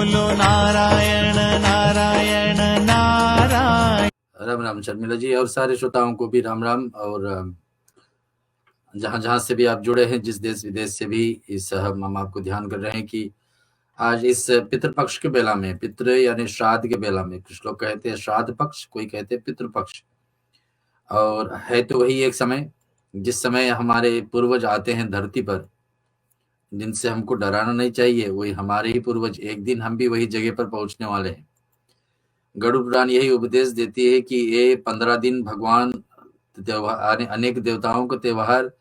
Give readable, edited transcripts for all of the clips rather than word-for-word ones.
बोलो नारायण नारायण नारायण। राम राम शर्मिला जी और सारे श्रोताओं को भी राम राम। और जहां जहां से भी आप जुड़े हैं, जिस देश विदेश से भी, इस हम आपको ध्यान कर रहे हैं कि आज इस पितृपक्ष के बेला में, पितृ यानी श्राद्ध के बेला में, कुछ लोग कहते हैं श्राद्ध पक्ष, कोई कहते हैं पितृपक्ष, और है तो वही एक समय जिस समय हमारे पूर्वज आते हैं धरती पर, जिनसे हमको डराना नहीं चाहिए। वही हमारे ही पूर्वज, एक दिन हम भी वही जगह पर पहुंचने वाले हैं। गरुड़ पुराण यही उपदेश देती है कि ये 15 दिन भगवान त्योहार, अनेक देवताओं का त्योहार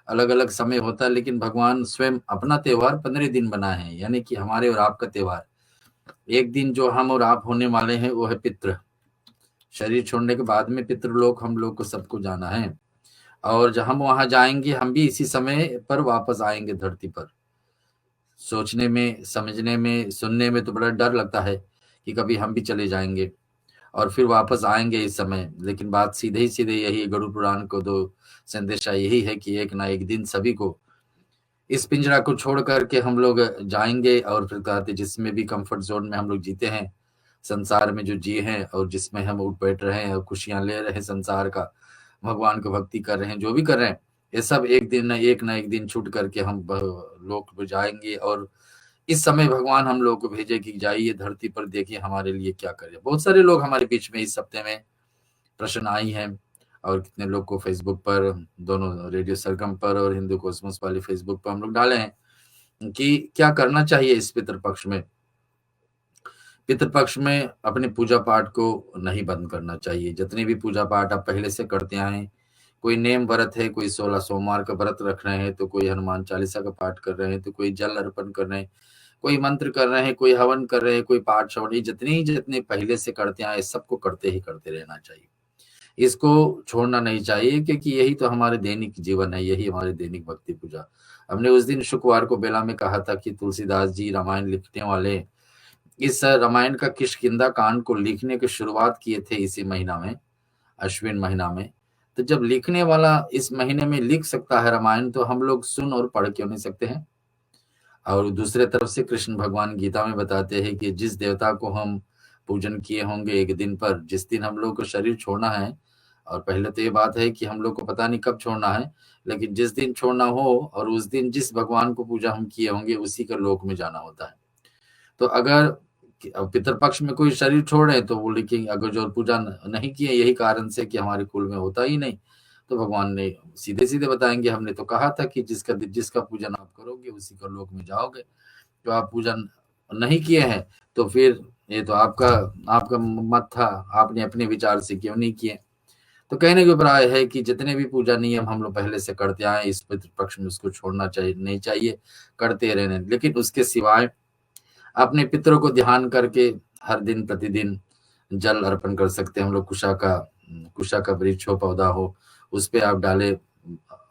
अलग अलग समय होता है, लेकिन भगवान स्वयं अपना त्योहार 15 दिन बनाए हैं, यानी कि हमारे और आपका त्योहार। एक दिन जो हम और आप होने वाले हैं वो है पितृ। शरीर छोड़ने के बाद में पितृलोक हम लोग को सबको जाना है, और जब हम वहां जाएंगे हम भी इसी समय पर वापस आएंगे धरती पर। सोचने में, समझने में, सुनने में तो बड़ा डर लगता है कि कभी हम भी चले जाएंगे और फिर वापस आएंगे इस समय, लेकिन बात सीधे ही सीधे यही, गरुड़ पुराण को दो संदेशा यही है कि एक ना एक दिन सभी को इस पिंजरा को छोड़ करके हम लोग जाएंगे, और फिर कहते जिसमें भी कंफर्ट जोन में हम लोग जीते हैं, संसार में जो जिए हैं और जिसमें हम उठ बैठ रहे हैं और खुशियां ले रहे हैं संसार का, भगवान को भक्ति कर रहे हैं, जो भी कर रहे हैं, ये सब एक ना एक दिन छूट करके हम लोक पर जाएंगे। और इस समय भगवान हम लोग को भेजे कि जाइए धरती पर, देखिए हमारे लिए क्या करे। बहुत सारे लोग हमारे बीच में इस हफ्ते में प्रश्न आई हैं, और कितने लोग को फेसबुक पर, दोनों रेडियो सरगम पर और हिंदू कॉस्मोस वाले फेसबुक पर हम लोग डाले हैं कि क्या करना चाहिए इस पितृपक्ष में। पितृपक्ष में अपने पूजा पाठ को नहीं बंद करना चाहिए। जितने भी पूजा पाठ आप पहले से करते आए, कोई नेम व्रत है, कोई 16 सोमवार का व्रत रख रहे हैं, तो कोई हनुमान चालीसा का पाठ कर रहे हैं, तो कोई जल अर्पण कर रहे हैं, कोई मंत्र कर रहे हैं, कोई हवन कर रहे हैं, कोई पाठ श्रवण, जितने पहले से करते आए सबको करते ही करते रहना चाहिए। इसको छोड़ना नहीं चाहिए, क्योंकि यही तो हमारे दैनिक जीवन है, यही हमारी दैनिक भक्ति पूजा। हमने उस दिन शुक्रवार को बेला में कहा था कि तुलसीदास जी रामायण लिखने वाले इस रामायण का किष्किंधा कांड को लिखने की शुरुआत किए थे इसी महीना में, अश्विन महीना में। तो जब लिखने वाला इस महीने में लिख सकता है रामायण, तो हम लोग सुन और पढ़ क्यों नहीं सकते हैं। और दूसरे तरफ से कृष्ण भगवान गीता में बताते हैं कि जिस देवता को हम पूजन किए होंगे एक दिन पर, जिस दिन हम लोग को शरीर छोड़ना है, और पहले तो ये बात है कि हम लोग को पता नहीं कब छोड़ना है, लेकिन जिस दिन छोड़ना हो और उस दिन जिस भगवान को पूजा हम किए होंगे उसी का लोक में जाना होता है। तो अगर पितृपक्ष में कोई शरीर छोड़ रहे तो वो लिखेंगे, अगर जो पूजा नहीं किए यही कारण से कि हमारे कुल में होता ही नहीं, तो भगवान ने सीधे सीधे बताएंगे, हमने तो कहा था कि जिसका पूजन आप करोगे उसी का लोक में जाओगे। तो आप पूजन नहीं किए हैं तो फिर ये तो आपका मत था, आपने अपने विचार से क्यों नहीं किए। तो कहने के अभिप्राय है कि जितने भी पूजा नियम हम लोग पहले से करते आए, इस पितृपक्ष में उसको छोड़ना चाहिए नहीं चाहिए, करते रहने। लेकिन उसके सिवाय अपने पितरों को ध्यान करके हर दिन प्रतिदिन जल अर्पण कर सकते हैं हम लोग। कुशा का वृक्ष हो, पौधा हो, उस पे आप डाले,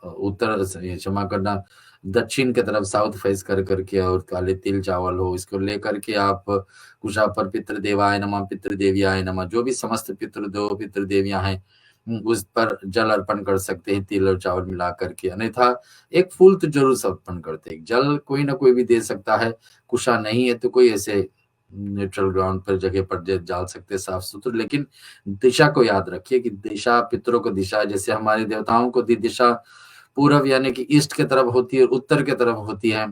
उत्तर क्षमा करना, दक्षिण की तरफ साउथ फेस कर करके, और काले तिल चावल हो, इसको लेकर के आप कुशा पर पितृदेवाय नमः, पितृदेवियाय नमः, जो भी समस्त पितृदेव पितृदेवियां हैं उस पर जल अर्पण कर सकते हैं, तिल और चावल मिला करके। अन्यथा एक फूल तो जरूर अर्पण करते हैं। जल कोई ना कोई भी दे सकता है, कुशा नहीं है तो कोई ऐसे न्यूट्रल ग्राउंड पर जगह पर डाल सकते हैं साफ सुथरे। लेकिन दिशा को याद रखिए कि दिशा पितरों को दिशा, जैसे हमारे देवताओं को दिशा पूर्व यानी कि ईस्ट की तरफ होती है, उत्तर की तरफ होती है,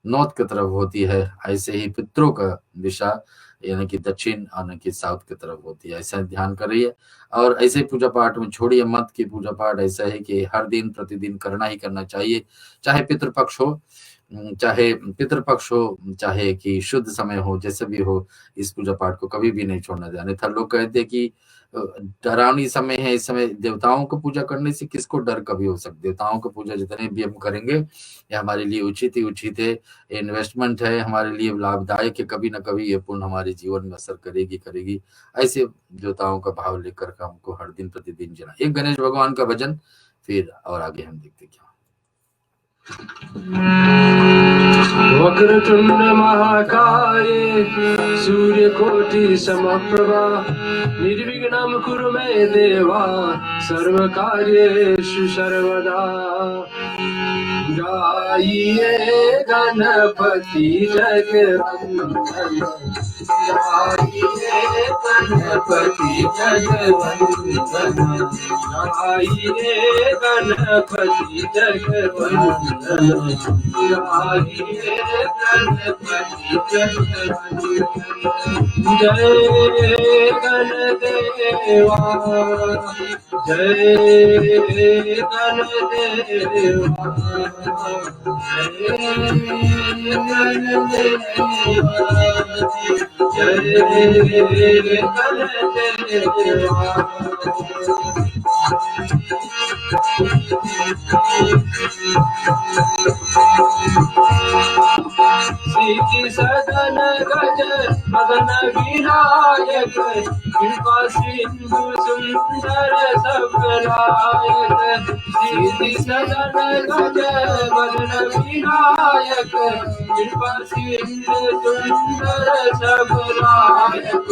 नॉर्थ की तरफ होती है, ऐसे ही पितरों का दिशा यानी कि दक्षिण यानी कि साउथ की तरफ होती है। ऐसा ध्यान करिए, और ऐसे पूजा पाठ में छोड़िए मत कि पूजा पाठ ऐसा है कि हर दिन प्रतिदिन करना ही करना चाहिए, चाहे पितृपक्ष हो, चाहे कि शुद्ध समय हो, जैसे भी हो, इस पूजा पाठ को कभी भी नहीं छोड़ना चाहिए। अन्यथा लोग कहते हैं कि डरावनी समय है, इस समय देवताओं को पूजा करने से किसको डर कभी हो सकता। देवताओं को पूजा जितने भी हम करेंगे ये हमारे लिए उचित है, इन्वेस्टमेंट है, हमारे लिए लाभदायक है, कभी ना कभी ये पुण्य हमारे जीवन में असर करेगी। ऐसे देवताओं का भाव लेकर हमको हर दिन प्रतिदिन जीना। एक गणेश भगवान का भजन, फिर और आगे हम देखते क्या। वक्रतुंड महाकाय सूर्यकोटि समप्रभा निर्विघ्नं कुरु मे देवा सर्वकार्येषु सर्वदा। गाइए गणपति जगवंदन, गाइए गणपति जगवंदन, गाइए गणपति जगवंदन, गाइए गणपति जगवंदन। जय गणदेवा, जय गणदेवा, जय गणदेवा, जय गणदेवा। सिद्धि सदन गज मदन विनायक, कृपा सिंधु सुंदर सबलायक। सिद्धि सदन गज मदन विनायक, कृपा सिंधु सुंदर सबलायक।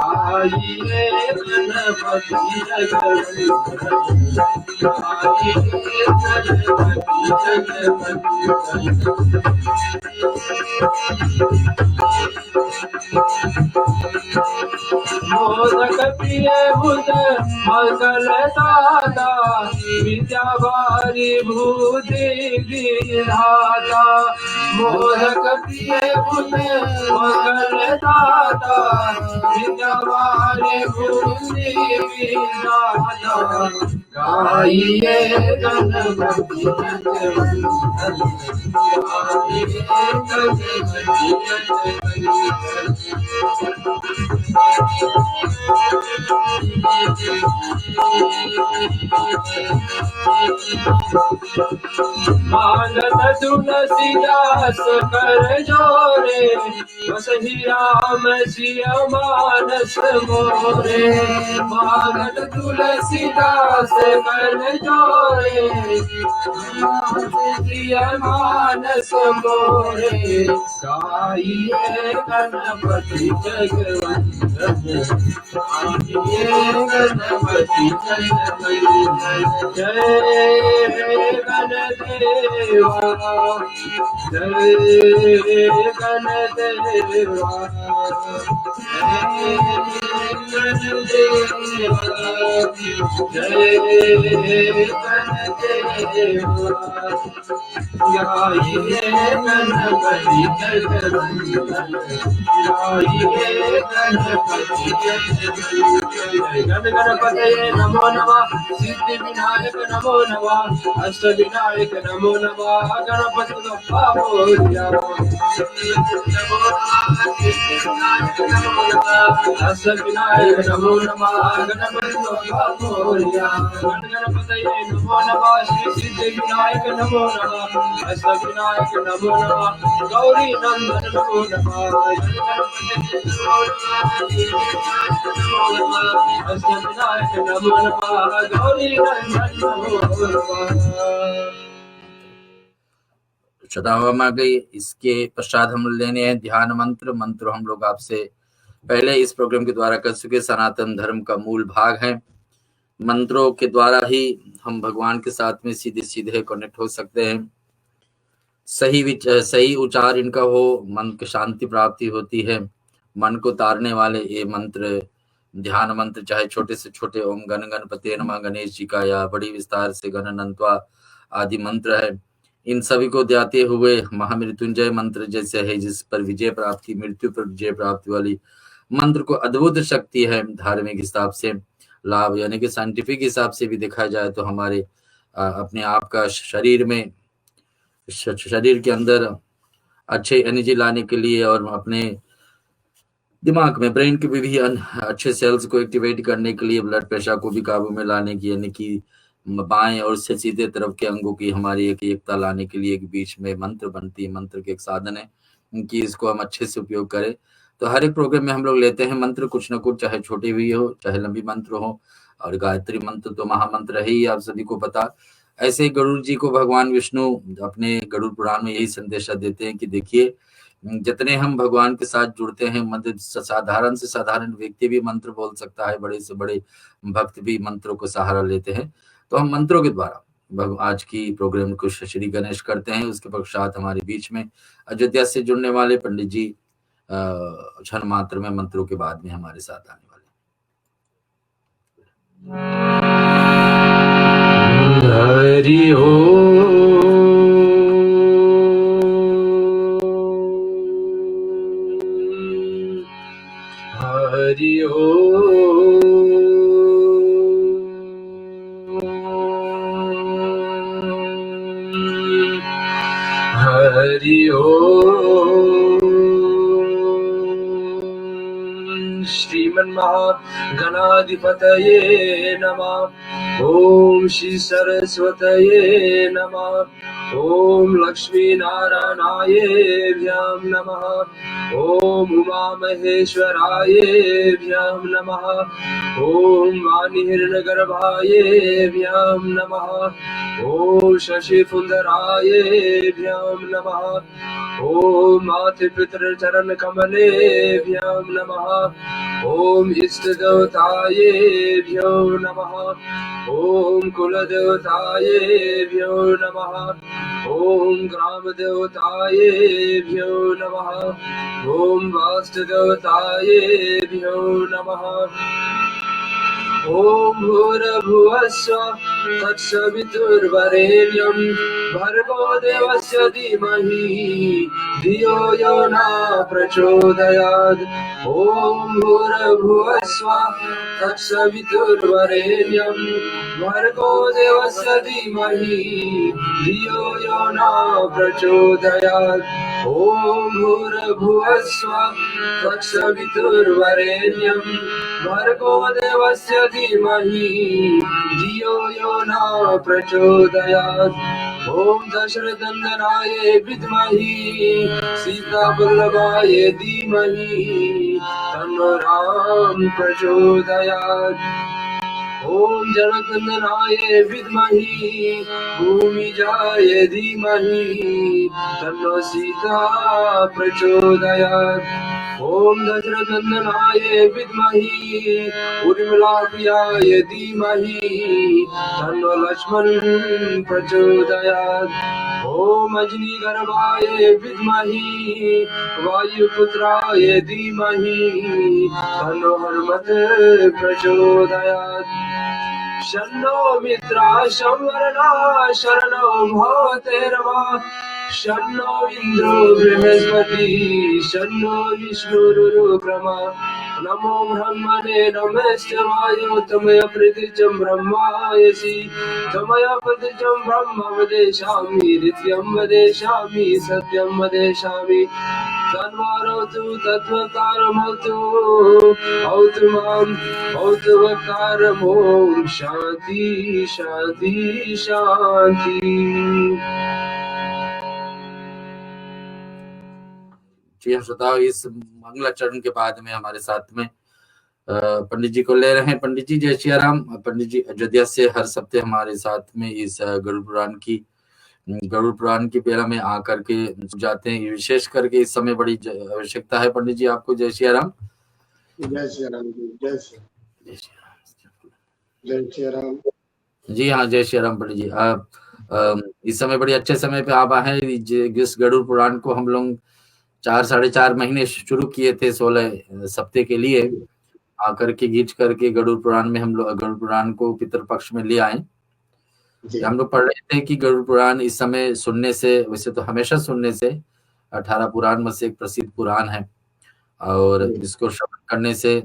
आइए गणपति जगवंदन, आइए गणपति जगवंदन। मोदक प्रिय बुध मंगल दाता, विद्या वारी भूति विधाता। मोदक प्रिय बुध मंगल दाता, विद्या वारी भूति विधाता। गाइए गणपति जगवंदन, गाइए गणपति जगवंदन। मानत तुलसीदास कर जोरे, बसहि राम सिय मानस मोरे। मानत तुलसीदास कर जोरे, सिय मानस मोरे। गाइए गणपति जगवंदन, गाइए गणपति जगवंदन। जय गणदेवा, जय गणदेवा, जय गणदेवा, जय गणदेवा। गाइए गणपति जगवंदन, गाइए गणपति जगवंदन। गण गणपतये नमो नमः, सिद्धि विनायक नमो नमः, अष्ट विनायक नमो नमः। गणपति बप्पा मोरया, अष्ट विनायक नमो नमः, गणपति बप्पा मोरया। गण गणपतये नमो नमः, श्री सिद्धि विनायक नमो नमः, अष्ट विनायक नमो नमः, गौरी नंदन नमो नमः। अष्ट विनायक नमो नमः, गौरी नंदन नमो नमः। श्रद्धावाम आ गई। इसके पश्चात हम लेने हैं ध्यान मंत्र। मंत्र हम लोग आपसे पहले इस प्रोग्राम के द्वारा कर चुके, सनातन धर्म का मूल भाग है। मंत्रों के द्वारा ही हम भगवान के साथ में सीधे सीधे कनेक्ट हो सकते हैं। सही उच्चार इनका हो, मन की शांति प्राप्ति होती है। मन को तारने वाले ये मंत्र, ध्यान मंत्र, चाहे छोटे से छोटे ओम गण गणपते नमः गणेश जी का, या बड़ी विस्तार से गणनंत्वा आदि मंत्र है, इन सभी को देते हुए महामृत्युंजय मंत्र जैसे है, जिस पर विजय प्राप्ति, मृत्यु पर विजय प्राप्ति वाली मंत्र को अद्भुत शक्ति है। धार्मिक हिसाब से लाभ, यानी कि साइंटिफिक हिसाब से भी देखा जाए तो हमारे अपने आप का शरीर में, शरीर के अंदर अच्छे एनर्जी लाने के लिए और अपने दिमाग में, ब्रेन के भी अच्छे सेल्स को एक्टिवेट करने के लिए, ब्लड प्रेशर को भी काबू में लाने की, यानी कि बाएं और से सीधे तरफ के अंगों की हमारी एक एकता लाने के लिए एक बीच में मंत्र बनती है। मंत्र के एक साधन है कि इसको हम अच्छे से उपयोग करें। तो हर एक प्रोग्राम में हम लोग लेते हैं मंत्र कुछ ना कुछ, चाहे छोटे भी हो चाहे लंबी मंत्र हो, और गायत्री मंत्र तो महामंत्र है ही, आप सभी को पता। ऐसे गरुड़ जी को भगवान विष्णु अपने गरुड़ पुराण में यही संदेशा देते हैं कि देखिए, जितने हम भगवान के साथ जुड़ते हैं, मतलब साधारण से साधारण व्यक्ति भी मंत्र बोल सकता है, बड़े से बड़े भक्त भी मंत्रों को सहारा लेते हैं। तो हम मंत्रों के द्वारा आज की प्रोग्राम को श्री गणेश करते हैं। उसके पश्चात हमारे बीच में अयोध्या से जुड़ने वाले पंडित जी क्षण मात्र में मंत्रों के बाद में हमारे साथ आने वाले। हरि श्रीमन्महागणाधिपतये नमः। ओम श्री सरस्वतये नमः। ओम लक्ष्मी नारायणायेभ्यं नमः। ओम उमा महेश्वरायेभ्यं नमः। ओम वाणीहिरण्यगर्भायेभ्यं नमः। ओम शशिफुन्दरायेभ्यं नमः। ओम मातृपितृचरणकमलेभ्यं नमः। ओम इष्टदेवतायेभ्यो नमः। ओम कुलदेवतायेभ्यो नमः। ओम ग्रामदेवतायेभ्यो नमः। ओम वास्तुदेवतायेभ्यो नमः। ओम भूर्भुवस्सुः तत्सवितुर्वरेण्यं भर्गो देवस्य धीमहि धियो यो न प्रचोदयात्। ओम भूर्भुवस्सुः तत्सवितुर्वरेण्यं भर्गो देवस्य धीमहि धियो यो न प्रचोदयात्। ओम भूर्भुवस्सुः तत्सवितुर्वरेण्यं भर्गो देवस्य धीमहि धियो यो न प्रचोदयात्। ओम दशरथनंदनाय विद्महि सीतावल्लभाय धीमहि तन्नो राम प्रचोदयात्। ओम जनकंदनाय विद्महि भूमिजाय धीमहि तन्नो सीता प्रचोदयात्। ओम दशरथनंदनाय विद्महि उर्मिलाप्रियाय धीमहि तन्नो लक्ष्मण प्रचोदयात्। ओम अजनीगर्भाय विद्महि वायुपुत्राय धीमहि तन्नो हनुमत् प्रचोदयात्। शन्नो मित्राः संवरणा शरणो भवतेर्वा। शन्नो इन्द्रो बृहस्पतिः शन्नो विष्णुरुक्रमः। नमो ब्रह्मणे नमस्ते वायो त्वमय प्रतिचं ब्रह्मायसि। त्वमय प्रतिचं ब्रह्म वदेशामि नित्यं वदेशामि सत्यं वदेशामि। तन्वारोतु तत्त्वकारमौतु औतु माम् औतु वकारम्। ॐ शान्ति शान्ति शान्ति। जी श्रोताओ, इस मंगलाचरण के बाद में हमारे साथ में पंडित जी को ले रहे हैं। पंडित जी जय श्री राम। पंडित जी अयोध्या से हर सप्ताह हमारे साथ में इस गरुड़ पुराण की बेला में आकर के जाते हैं। विशेष करके इस समय बड़ी आवश्यकता है। पंडित जी आपको जय श्री राम। जय श्री राम जी। जय श्री राम। जी हाँ, जय श्री राम। पंडित जी आप इस समय बड़ी अच्छे समय पे आप आए हैं। जिस गरुड़ पुराण को हम लोग 4-4.5 महीने शुरू किए थे 16 सप्ताह के लिए, आकर के गीच करके गरुड़ पुराण में हम लोग गरुड़ पुराण को पितृपक्ष में ले आए। हम लोग पढ़ रहे थे कि गरुड़ पुराण इस समय सुनने से, वैसे तो हमेशा सुनने से 18 पुराण में से एक प्रसिद्ध पुराण है, और इसको श्रवण करने से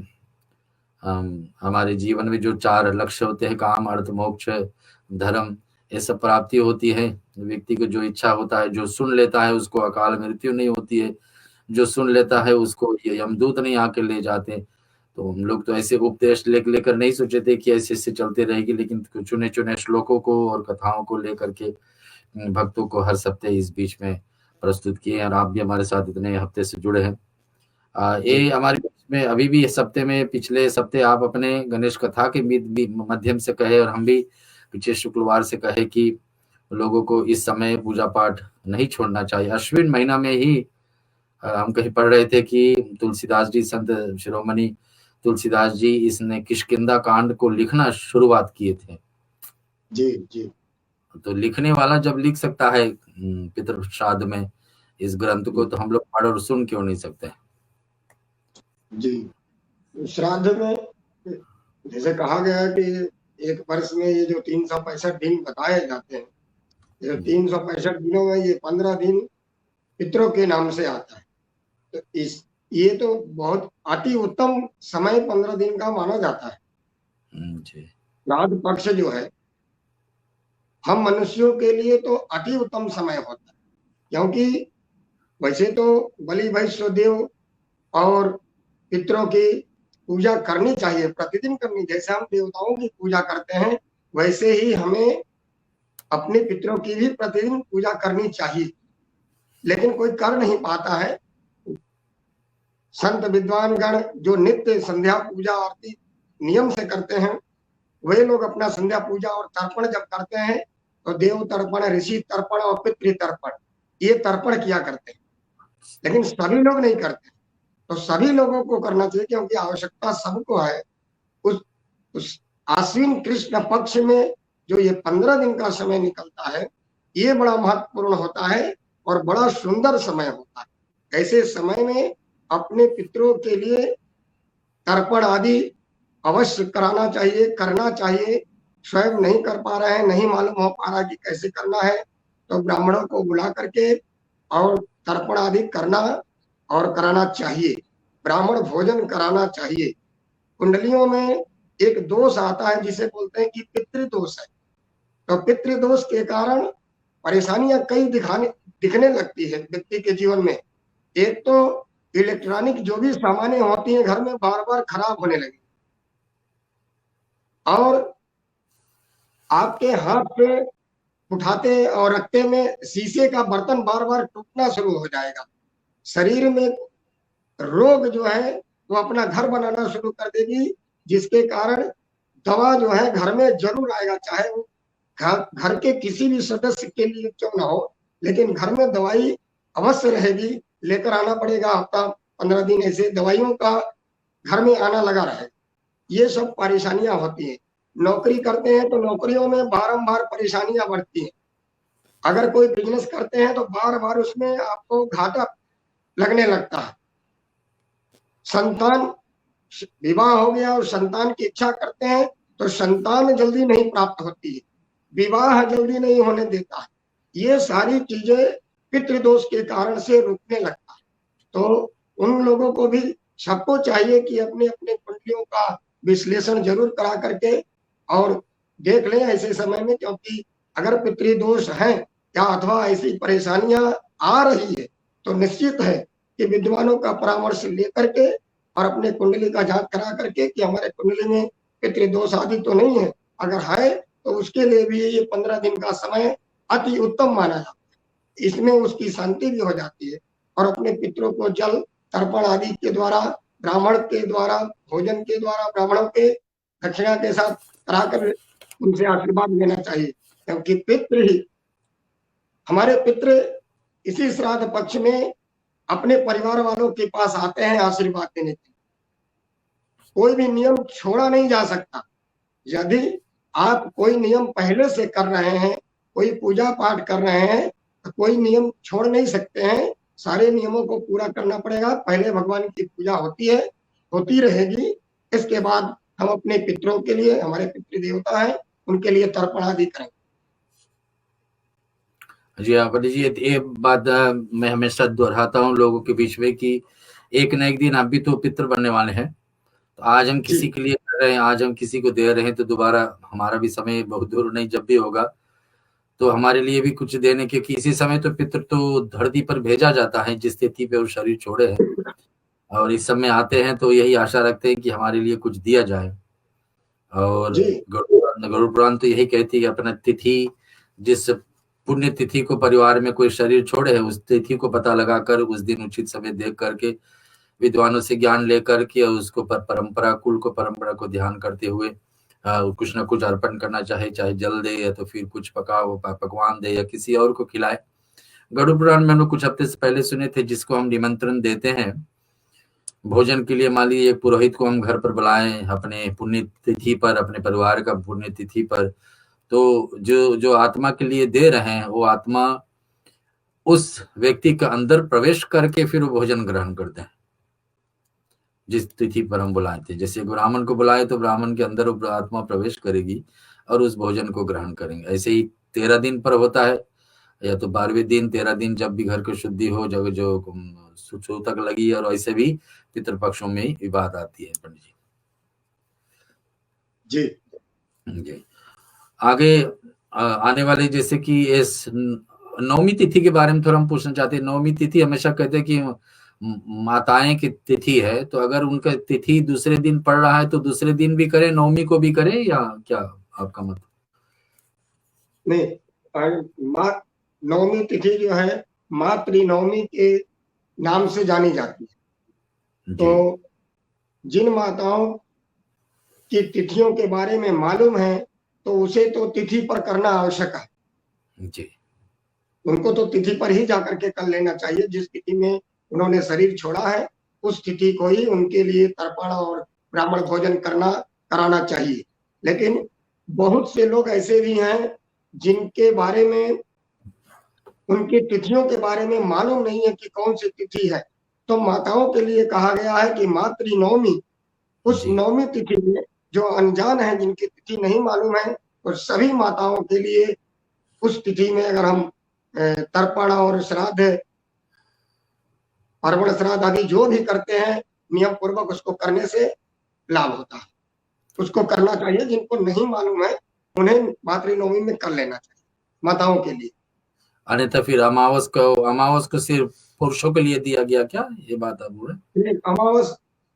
हमारे जीवन में जो 4 लक्ष्य होते हैं, काम अर्थ मोक्ष धर्म, ये सब प्राप्ति होती है। व्यक्ति को जो इच्छा होता है, जो सुन लेता है उसको अकाल मृत्यु नहीं होती है, जो सुन लेता है उसको यमदूत नहीं आके ले जाते। तो हम लोग तो ऐसे उपदेश लेकर नहीं सोचे थे कि ऐसे ऐसे चलते रहेगी, लेकिन चुने चुने श्लोकों को और कथाओं को लेकर के भक्तों को हर सप्ताह इस बीच में प्रस्तुत किए। और आप भी हमारे साथ इतने हफ्ते से जुड़े हैं। ये हमारे बीच में अभी भी सप्ताह में, पिछले सप्ताह आप अपने गणेश कथा के माध्यम से कहे, और हम भी पिछले शुक्रवार से कहे कि लोगों को इस समय पूजा पाठ नहीं छोड़ना चाहिए। अश्विन महीना में ही हम कहीं पढ़ रहे थे कि तुलसीदास जी, संत शिरोमणि तुलसीदास जी, इसने किष्किंधा कांड को लिखना शुरुआत किए थे। जी जी तो लिखने वाला जब लिख सकता है पितृ श्राद्ध में इस ग्रंथ को, तो हम लोग पढ़ और सुन क्यों नहीं सकते? जी। श्राद्ध में जैसे कहा गया है कि एक वर्ष में ये जो 365 दिन बताए जाते हैं, ये 365 दिनों में ये 15 दिन पितरों के नाम से आता है। तो ये तो बहुत अति उत्तम समय 15 दिन का माना जाता है। जी। श्राद्ध पक्ष जो है हम मनुष्यों के लिए तो अति उत्तम समय होता है, क्योंकि वैसे तो बलि वैश्व देव और पितरों की पूजा करनी चाहिए, प्रतिदिन करनी। जैसे हम देवताओं की पूजा करते हैं वैसे ही हमें अपने पितरों की भी प्रतिदिन पूजा करनी चाहिए, लेकिन कोई कर नहीं पाता है। संत विद्वान गण जो नित्य संध्या पूजा आरती नियम से करते हैं, वे लोग अपना संध्या पूजा और तर्पण जब करते हैं तो देव तर्पण, ऋषि तर्पण और पितृ तर्पण, ये तर्पण किया करते हैं, लेकिन सभी लोग नहीं करते। तो सभी लोगों को करना चाहिए, क्योंकि आवश्यकता सबको है। उस आश्विन कृष्ण पक्ष में जो ये 15 दिन का समय निकलता है, ये बड़ा महत्वपूर्ण होता है और बड़ा सुंदर समय होता है। ऐसे समय में अपने पितरों के लिए तर्पण आदि अवश्य कराना चाहिए, करना चाहिए। स्वयं नहीं कर पा रहे हैं, नहीं मालूम हो पा रहा कि कैसे करना है, तो ब्राह्मणों को बुला करके और तर्पण आदि करना और कराना चाहिए। ब्राह्मण भोजन कराना चाहिए। कुंडलियों में एक दोष आता है जिसे बोलते हैं कि पितृदोष है। तो पितृदोष के कारण परेशानियां कई दिखने लगती है व्यक्ति के जीवन में। एक तो इलेक्ट्रॉनिक जो भी सामानें होती हैं घर में बार बार खराब होने लगी, और आपके हाथ पे उठाते और रखते में शीशे का बर्तन बार बार टूटना शुरू हो जाएगा। शरीर में रोग जो है वो अपना घर बनाना शुरू कर देगी, जिसके कारण दवा जो है घर में जरूर आएगा, चाहे वो घर के किसी भी सदस्य के लिए क्यों ना हो, लेकिन घर में दवाई अवश्य रहेगी, लेकर आना पड़ेगा। हफ्ता 15 दिन ऐसे दवाइयों का घर में आना लगा रहे। ये सब परेशानियां होती हैं। नौकरी करते हैं तो नौकरियों में बारंबार परेशानियां बढ़ती हैं। अगर कोई बिजनेस करते हैं तो बार बार उसमें आपको घाटा लगने लगता है। संतान, विवाह हो गया और संतान की इच्छा करते हैं तो संतान जल्दी नहीं प्राप्त होती है, विवाह जल्दी नहीं होने देता है। ये सारी चीजें पितृदोष के कारण से रुकने लगता है। तो उन लोगों को भी, सबको चाहिए कि अपने अपने कुंडलियों का विश्लेषण जरूर करा करके और देख लें ऐसे समय में, क्योंकि अगर पितृदोष है या अथवा ऐसी परेशानियां आ रही है तो निश्चित है कि विद्वानों का परामर्श लेकर के और अपने कुंडली का जांच करा करके कि हमारे कुंडली में पितृदोष आदि तो नहीं है, अगर है तो उसके लिए भी ये 15 दिन का समय अति उत्तम माना जाता है। इसमें उसकी शांति भी हो जाती है और अपने पितरों को जल तर्पण आदि के द्वारा, ब्राह्मण के द्वारा, भोजन के द्वारा, ब्राह्मणों के दक्षिणा के साथ कराकर उनसे आशीर्वाद लेना चाहिए, क्योंकि पितृ ही हमारे पितृ इसी श्राद्ध पक्ष में अपने परिवार वालों के पास आते हैं आशीर्वाद देने के लिए। कोई भी नियम छोड़ा नहीं जा सकता। यदि आप कोई नियम पहले से कर रहे हैं, कोई पूजा पाठ कर रहे हैं, तो कोई नियम छोड़ नहीं सकते हैं। सारे नियमों को पूरा करना पड़ेगा। पहले भगवान की पूजा होती है, होती रहेगी। इसके बाद हम अपने पितरों के लिए, हमारे पितृ देवता है, उनके लिए तर्पण आदि करेंगे। जी पंडित जी, ये बात मैं हमेशा दोहराता हूँ लोगों के बीच में कि एक न एक दिन आप भी तो पितृ बनने वाले हैं। तो आज हम किसी के लिए कर रहे हैं, आज हम किसी को दे रहे हैं, तो दोबारा हमारा भी समय बहुत दूर नहीं, जब भी होगा तो हमारे लिए भी कुछ देने, क्योंकि इसी समय तो पितृ तो धरती पर भेजा जाता है जिस तिथि पे वो शरीर छोड़े हैं, और इस समय आते हैं तो यही आशा रखते हैं कि हमारे लिए कुछ दिया जाए। और गरुड़ पुराण तो यही कहती है कि अपना तिथि, जिस पुण्य तिथि को परिवार में कोई शरीर छोड़े है, उस तिथि को पता लगाकर उस दिन उचित समय देख करके विद्वानों से ज्ञान लेकर के उसको परंपरा, कुल को, परंपरा को ध्यान करते हुए कुछ ना कुछ अर्पण करना, चाहे जल दे या तो फिर कुछ पकवान दे या किसी और को खिलाए। गरुड़ पुराण में हम लोग कुछ हफ्ते से पहले सुने थे, जिसको हम निमंत्रण देते हैं भोजन के लिए, मान लीजिए एक पुरोहित को हम घर पर बुलाएं अपने पुण्य तिथि पर, अपने परिवार का पुण्य तिथि पर, तो जो आत्मा के लिए दे रहे हैं वो आत्मा उस व्यक्ति के अंदर प्रवेश करके फिर वो भोजन ग्रहण करते हैं जिस तिथि पर हम बुलाए थे। जैसे ब्राह्मण को बुलाए तो ब्राह्मण के अंदर वो आत्मा प्रवेश करेगी और उस भोजन को ग्रहण करेंगे। ऐसे ही 13 दिन पर होता है, या तो 12वें दिन, 13 दिन, जब भी घर की शुद्धि हो, जब जो सूतक लगी, और ऐसे भी पितृपक्षों में विवाद आती है। पंडित जी जी आगे आने वाले, जैसे कि इस नवमी तिथि के बारे में थोड़ा हम पूछना चाहते हैं। नवमी तिथि हमेशा कहते हैं कि माताएं की तिथि है, तो अगर उनका तिथि दूसरे दिन पड़ रहा है तो दूसरे दिन भी करें, नवमी को भी करें, या क्या आपका मत? नहीं, नवमी तिथि जो है मातृ नवमी के नाम से जानी जाती है। तो जिन माताओं की तिथियों के बारे में मालूम है तो उसे तो तिथि पर करना आवश्यक है जी। उनको तो तिथि पर ही जाकर के कर लेना चाहिए। जिस तिथि में उन्होंने शरीर छोड़ा है उस तिथि को ही उनके लिए तर्पण और ब्राह्मण भोजन कराना चाहिए। लेकिन बहुत से लोग ऐसे भी हैं जिनके बारे में, उनकी तिथियों के बारे में मालूम नहीं है कि कौन सी तिथि है। तो माताओं के लिए कहा गया है कि मातृ नवमी, उस नवमी तिथि में जो अनजान है, जिनकी तिथि नहीं मालूम है, और सभी माताओं के लिए उस तिथि में अगर हम तर्पण और श्राद्ध, पर्वण श्राद्ध आदि जो भी करते हैं नियम पूर्वक, उसको करने से लाभ होता है। उसको करना चाहिए। जिनको नहीं मालूम है उन्हें मातृ नवमी में कर लेना चाहिए माताओं के लिए। अन्यथा फिर अमावस को सिर्फ पुरुषों के लिए दिया गया क्या, ये बात आप बोल रहे?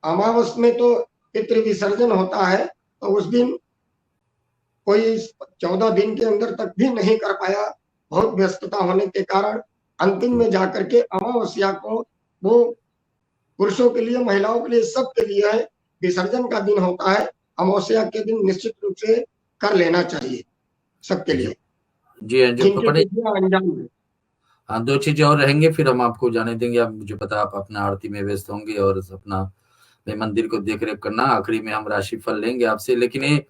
अमावस में तो पितृ विसर्जन होता है, तो उस दिन कोई 14 दिन के अंदर तक भी नहीं कर पाया, बहुत व्यस्तता होने के कारण। अंतिम में जाकर के अमावस्या को, वो पुरुषों के लिए, महिलाओं के लिए, सबके लिए है, विसर्जन का दिन होता है। अमावस्या के दिन निश्चित रूप से कर लेना चाहिए सबके लिए। जी अंजाम। हाँ, 2 चीजें और रहेंगे, फिर हम आपको जाने देंगे। आप मुझे पता, आप अपना आरती में व्यस्त होंगे और अपना मंदिर को देख रेख करना। आखिरी में हम राशिफल लेंगे आपसे, लेकिन ये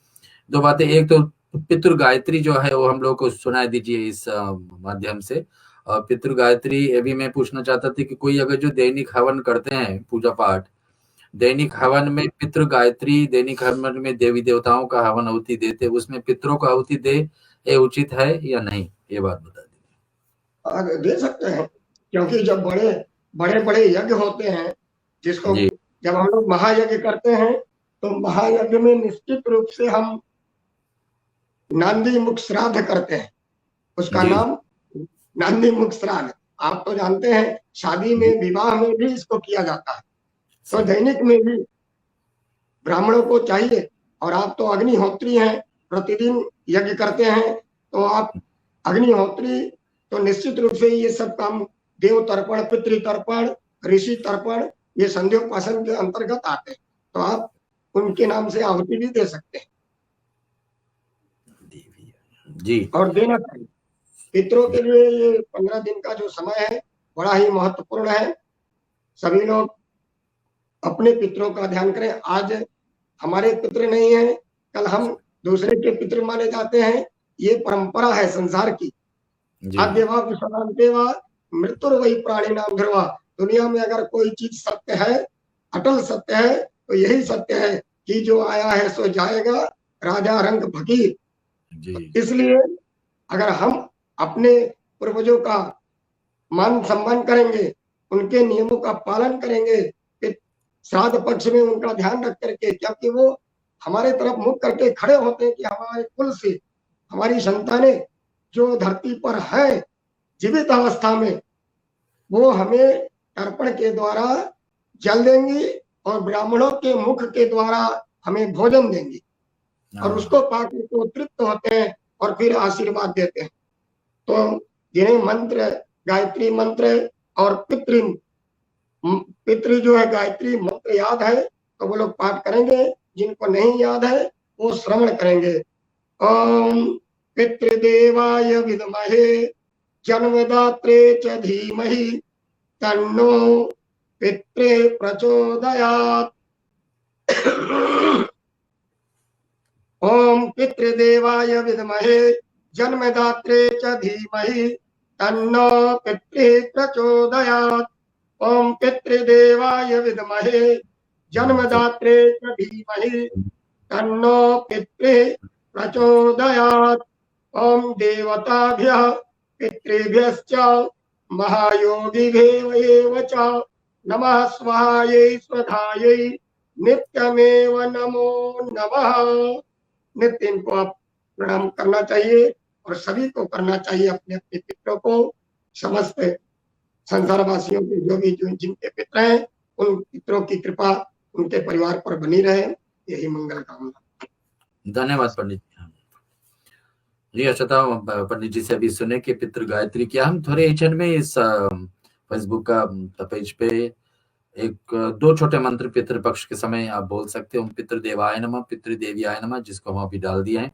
2 बातें, एक तो पितृ गायत्री जो है वो हम लोग को सुनाई दीजिए इस माध्यम से। और पितृ गायत्री ये भी मैं पूछना चाहता था कि कोई अगर जो दैनिक हवन करते हैं, पूजा पाठ, दैनिक हवन में पितृ गायत्री, दैनिक हवन में देवी देवताओं का हवन आहुति देते, उसमें पितरों को आहुति दे, ये उचित है या नहीं, ये बात बता दीजिए। दे सकते हैं, क्योंकि जब बड़े यज्ञ होते हैं, जिसको जब हम लोग महायज्ञ करते हैं, तो महायज्ञ में निश्चित रूप से हम नांदी मुख श्राद्ध करते हैं। उसका नाम नांदी मुख श्राद्ध। आप तो जानते हैं शादी में, विवाह में भी इसको किया जाता है। तो दैनिक में भी ब्राह्मणों को चाहिए, और आप तो अग्निहोत्री हैं, प्रतिदिन यज्ञ करते हैं, तो आप अग्निहोत्री, तो निश्चित रूप से ये सब काम, देव तर्पण, पितृ तर्पण, ऋषि तर्पण, ये संध्योपासन के अंतर्गत आते हैं। तो आप उनके नाम से आहुति भी दे सकते हैं जी, और देना चाहिए। पितरों के लिए ये 15 दिन का जो समय है बड़ा ही महत्वपूर्ण है। सभी लोग अपने पितरों का ध्यान करें। आज हमारे पितृ नहीं है, कल हम दूसरे के पितृ माने जाते हैं। ये परंपरा है संसार की। आद्यवा विश्रांतेवा मृत्युर्वही प्राणी नाम ध्रुवा। दुनिया में अगर कोई चीज सत्य है, अटल सत्य है, तो यही सत्य है कि जो आया है सो जाएगा, राजा रंग फकीर। इसलिए अगर हम अपने पूर्वजों का मान सम्मान करेंगे, उनके नियमों का पालन करेंगे, श्राद्ध पक्ष में उनका ध्यान रख करके, क्योंकि वो हमारे तरफ मुख करके खड़े होते हैं कि हमारे कुल से हमारी संतानें जो धरती पर है जीवित अवस्था में, वो हमें तर्पण के द्वारा जल देंगी और ब्राह्मणों के मुख के द्वारा हमें भोजन देंगी, और उसको पाकर तो तृप्त होते हैं और फिर आशीर्वाद देते हैं। तो जिन्हें मंत्र, गायत्री मंत्र और पितृ जो है गायत्री मंत्र याद है तो वो लोग पाठ करेंगे, जिनको नहीं याद है वो श्रवण करेंगे। ओम पितृदेवाय विद्महे जन्मदात्रे च धीमहि तन्नो पित्रे प्रचोदयात्। ओम पितृदेवाय विद्महे जन्मदात्रे च धीमहि तन्नो पित्रे प्रचोदयात्। ओम पितृदेवाय विद्महे जन्मदात्रे च धीमहि तन्नो पित्रे प्रचोदयात्। ओम देवताभ्यः पितृभ्यश्च महायोगिभ्यो च नमः स्वाहायै स्वधायै नित्यमेव नमो नमः। नित्य इनको आप प्रणाम करना चाहिए और सभी को करना चाहिए, अपने अपने पितरों को। समस्त संसार वासियों के जो जिनके पितर हैं उन पितरों की कृपा उनके परिवार पर बनी रहे, यही मंगल कामना। धन्यवाद पंडित जी। अच्छा था पंडित जी से अभी सुने कि पितृ गायत्री किया। हम थोड़े एचएन में इस फेसबुक का पेज पे एक दो छोटे मंत्र पितृपक्ष के समय आप बोल सकते हो। पितृदेवाय नमः, पितृदेवियाय नमः, जिसको हम अभी डाल दिए हैं,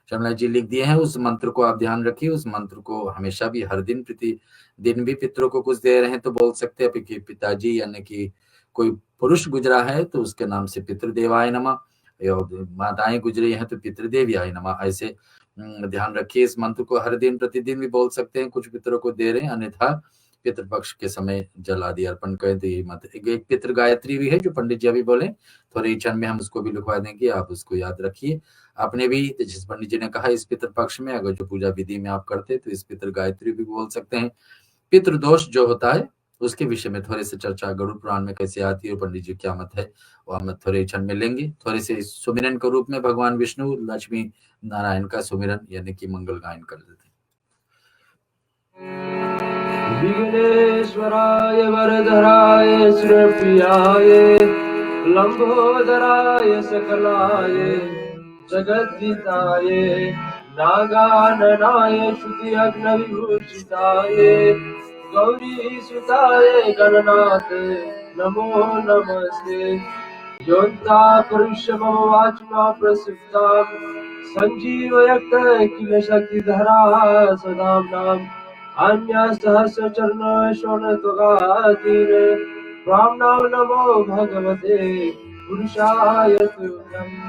शर्मिला जी लिख दिए हैं। उस मंत्र को आप ध्यान रखिए। उस मंत्र को हमेशा भी, हर दिन, प्रतिदिन भी पितरों को कुछ दे रहे हैं तो बोल सकते हैं कि पिताजी यानी कि कोई पुरुष गुजरा है तो उसके नाम से पितृदेवाय नमः, माताएं गुजरी हैं तो पितृदेवियाय नमः। ऐसे ध्यान रखिए। इस मंत्र को हर दिन प्रतिदिन भी बोल सकते हैं। कुछ पितरों को दे रहे हैं, अन्यथा पितृपक्ष के समय जल आदि अर्पण करें तो ये मत। एक पितृ गायत्री भी है जो पंडित जी अभी बोले, थोड़े क्षण में हम उसको भी लिखवा देंगे, आप उसको याद रखिए। आपने भी, जिस पंडित जी ने कहा, इस पितृपक्ष में अगर जो पूजा विधि में आप करते तो इस पितृ गायत्री भी बोल सकते हैं। पितृदोष जो होता है उसके विषय में थोड़े से चर्चा गरुड़ पुराण में कैसे आती है और पंडित जी क्या मत है वो हम थोड़े क्षण में लेंगे। थोड़े से सुमिरन के रूप में भगवान विष्णु लक्ष्मी नारायण का सुमिरन यानी कि मंगल गायन कर देते हैं। विघ्नेश्वराय वरदराय श्रीप्रियाय लंबोदराय सकलाय जगद्दिताय नागाननाय श्रुति अग्नविभूषिताय गौरी सुताय गणनाथ नमो नमस्ते। योन्ता पुरुष मम वाचमा प्रसिद्धां संजीवयक्त किल शक्तिधरा सदाम्नाम् अन्य सहस्रचरण शोणत्वगादीने ब्राह्मणां नमो भगवते पुरुषाय तुभ्यम्।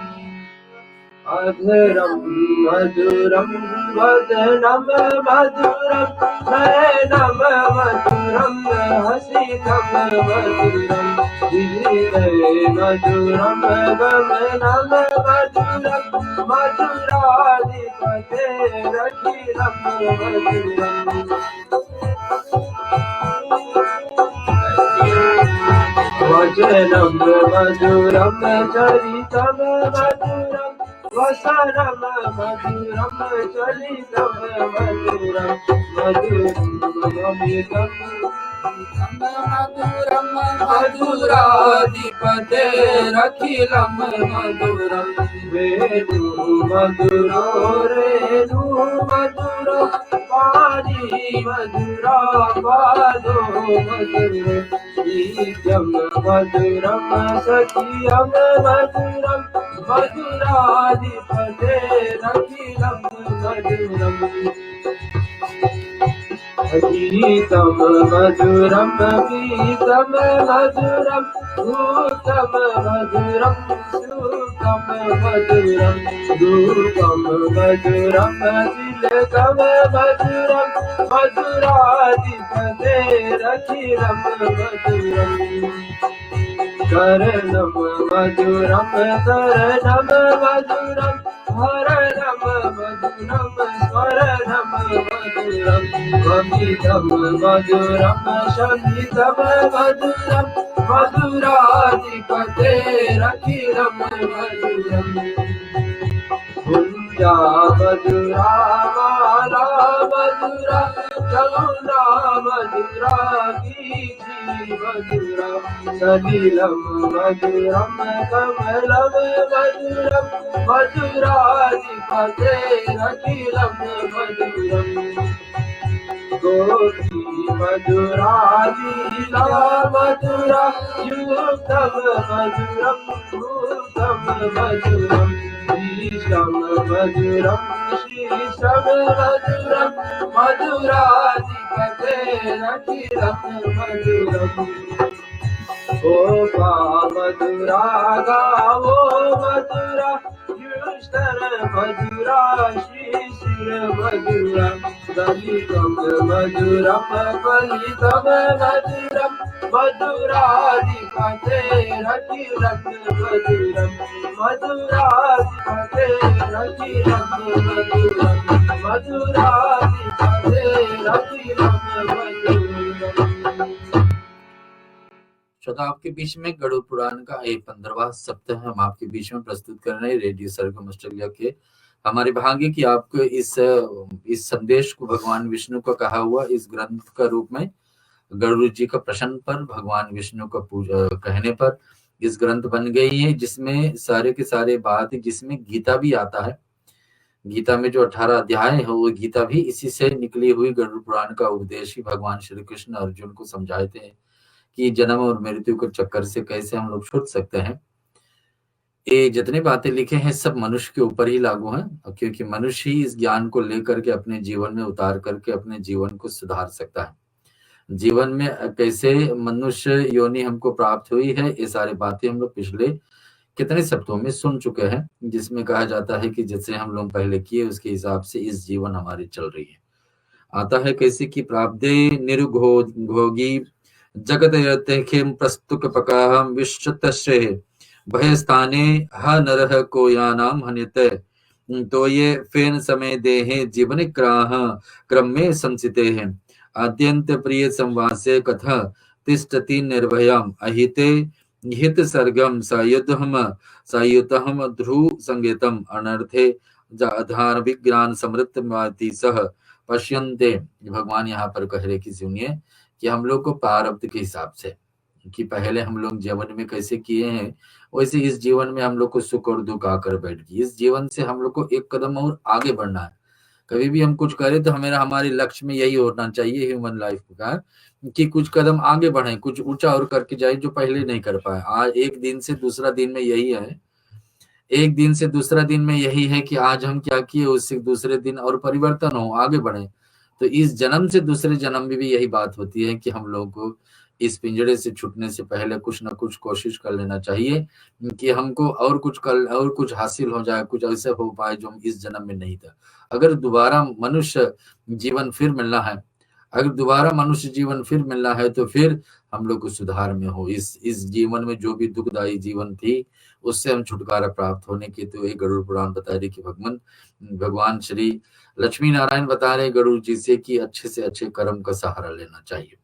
अधरं मधुरं वदनं मधुरं नयनं मधुरं हसितं मधुरं हृदये मधुरं गमनं मधुरं मधुराधिपतेरखिलं मधुरम्। वचनं मधुरं चरितं मधुरं वसनं मधुरं चलितं मधुरं मधुरं मधुराधिपतेरखिलं मधुरं। वेणु मधुरो रेणु मधुरो पाणी मधुरा पादो मधुरो नित्यं मधुरं सखियं मधुरं मधुराधिपतेरखिलं मधुरम्। गीतं मधुरं गीतं मधुरं भूतं मधुरं सुतं मधुरं धूपं मधुरं तिलकं मधुरं मधुराधिपतेरखिलं मधुरम्। करणं मधुरं तरणं मधुरं हरणं मधुरं स्मरणं मधुरं वमितं मधुरं शमितं मधुरं मधुराधिपतेरखिलं मधुरम्। कुञ्जा मधुरा माला मधुरा जमुना मधुरा वीथि मधुरा सलिलं मधुरं कमलं मधुरं मधुराधिपतेरखिलं मधुरम्। गोपी मधुरा लीला मधुरा युक्तं मधुरं भूतं मधुरम् ईशं मधुरं ऋषभ मधुरम मधुराधिपते रचिरम मधुरम गोपा मधुरा गावो मधुरा युष्टर मधुरा शिशिर मधुरा दलितम मधुरम फलितम मधुरम मधुराधिपते रचिरम मधुरम मधुराधिपते रचिरम मधुरम मधुराधिपते रचिरम मधुरम। श्रोता, आपके बीच में गरुड़ पुराण का एक 15वां सप्ताह हम आपके बीच में प्रस्तुत कर रहे हैं रेडियो सरगम ऑस्ट्रेलिया के। हमारे भाग्य की आपको इस संदेश को भगवान विष्णु का कहा हुआ इस ग्रंथ का रूप में गरुड़ जी का प्रश्न पर भगवान विष्णु का पूजा कहने पर इस ग्रंथ बन गई है, जिसमें सारे के सारे बात है, जिसमें गीता भी आता है। गीता में जो 18 अध्याय है वो गीता भी इसी से निकली हुई गरुड़ पुराण का उपदेश ही भगवान श्री कृष्ण अर्जुन को समझाते हैं कि जन्म और मृत्यु के चक्कर से कैसे हम लोग छूट सकते हैं। ये जितने बातें लिखे हैं सब मनुष्य के ऊपर ही लागू हैं, क्योंकि मनुष्य ही इस ज्ञान को लेकर के अपने जीवन में उतार करके अपने जीवन को सुधार सकता है। जीवन में कैसे मनुष्य योनि हमको प्राप्त हुई है, ये सारी बातें हम लोग पिछले कितने सप्ताहों में सुन चुके हैं, जिसमें कहा जाता है कि जैसे हम लोग पहले किए उसके हिसाब से इस जीवन हमारी चल रही है। आता है कैसे कि प्राप्ते निरुघोगी जगत यतेखिम प्रस्तुकपकाहम विश्वतश्रे भयस्थाने ह नरह को यानाम हन्यते तो ये फेन समय देहे जीवन क्रम में संसिते हैं अत्यंत प्रिय संवासे कथा तिष्ठति निर्भयम अहिते हित सर्गम सायुतहम ध्रुव संगीतम अनर्थे आधार विज्ञान समृद्धि सह पश्यन्ते। भगवान यहाँ पर कह रहे कि सुनिए कि हम लोग को प्रारब्ध के हिसाब से कि पहले हम लोग जीवन में कैसे किए हैं वैसे इस जीवन में हम लोग को सुख और दुख आकर बैठ गई। इस जीवन से हम लोग को एक कदम और आगे बढ़ना है। कभी भी हम कुछ करें तो हमारे लक्ष्य में यही होना चाहिए ह्यूमन लाइफ का कि कुछ कदम आगे बढ़े, कुछ ऊंचा और करके जाए जो पहले नहीं कर पाए। आज एक दिन से दूसरा दिन में यही है, एक दिन से दूसरा दिन में यही है कि आज हम क्या किए उससे दूसरे दिन और परिवर्तन हो, आगे बढ़े। तो इस जन्म से दूसरे जन्म में भी यही बात होती है कि हम लोगों को इस पिंजरे से छूटने से पहले कुछ ना कुछ कोशिश कर लेना चाहिए कि हमको और कुछ हासिल हो जाए, कुछ ऐसा हो पाए जो इस जन्म में नहीं था। अगर दोबारा मनुष्य जीवन फिर मिलना है तो फिर हम लोग को सुधार में हो। इस जीवन में जो भी दुखदायी जीवन थी उससे हम छुटकारा प्राप्त होने के तो एक गरुड़ पुराण बता रही कि भगवान श्री लक्ष्मी नारायण बता रहे गरुड़ जी से कि अच्छे से अच्छे कर्म का सहारा लेना चाहिए।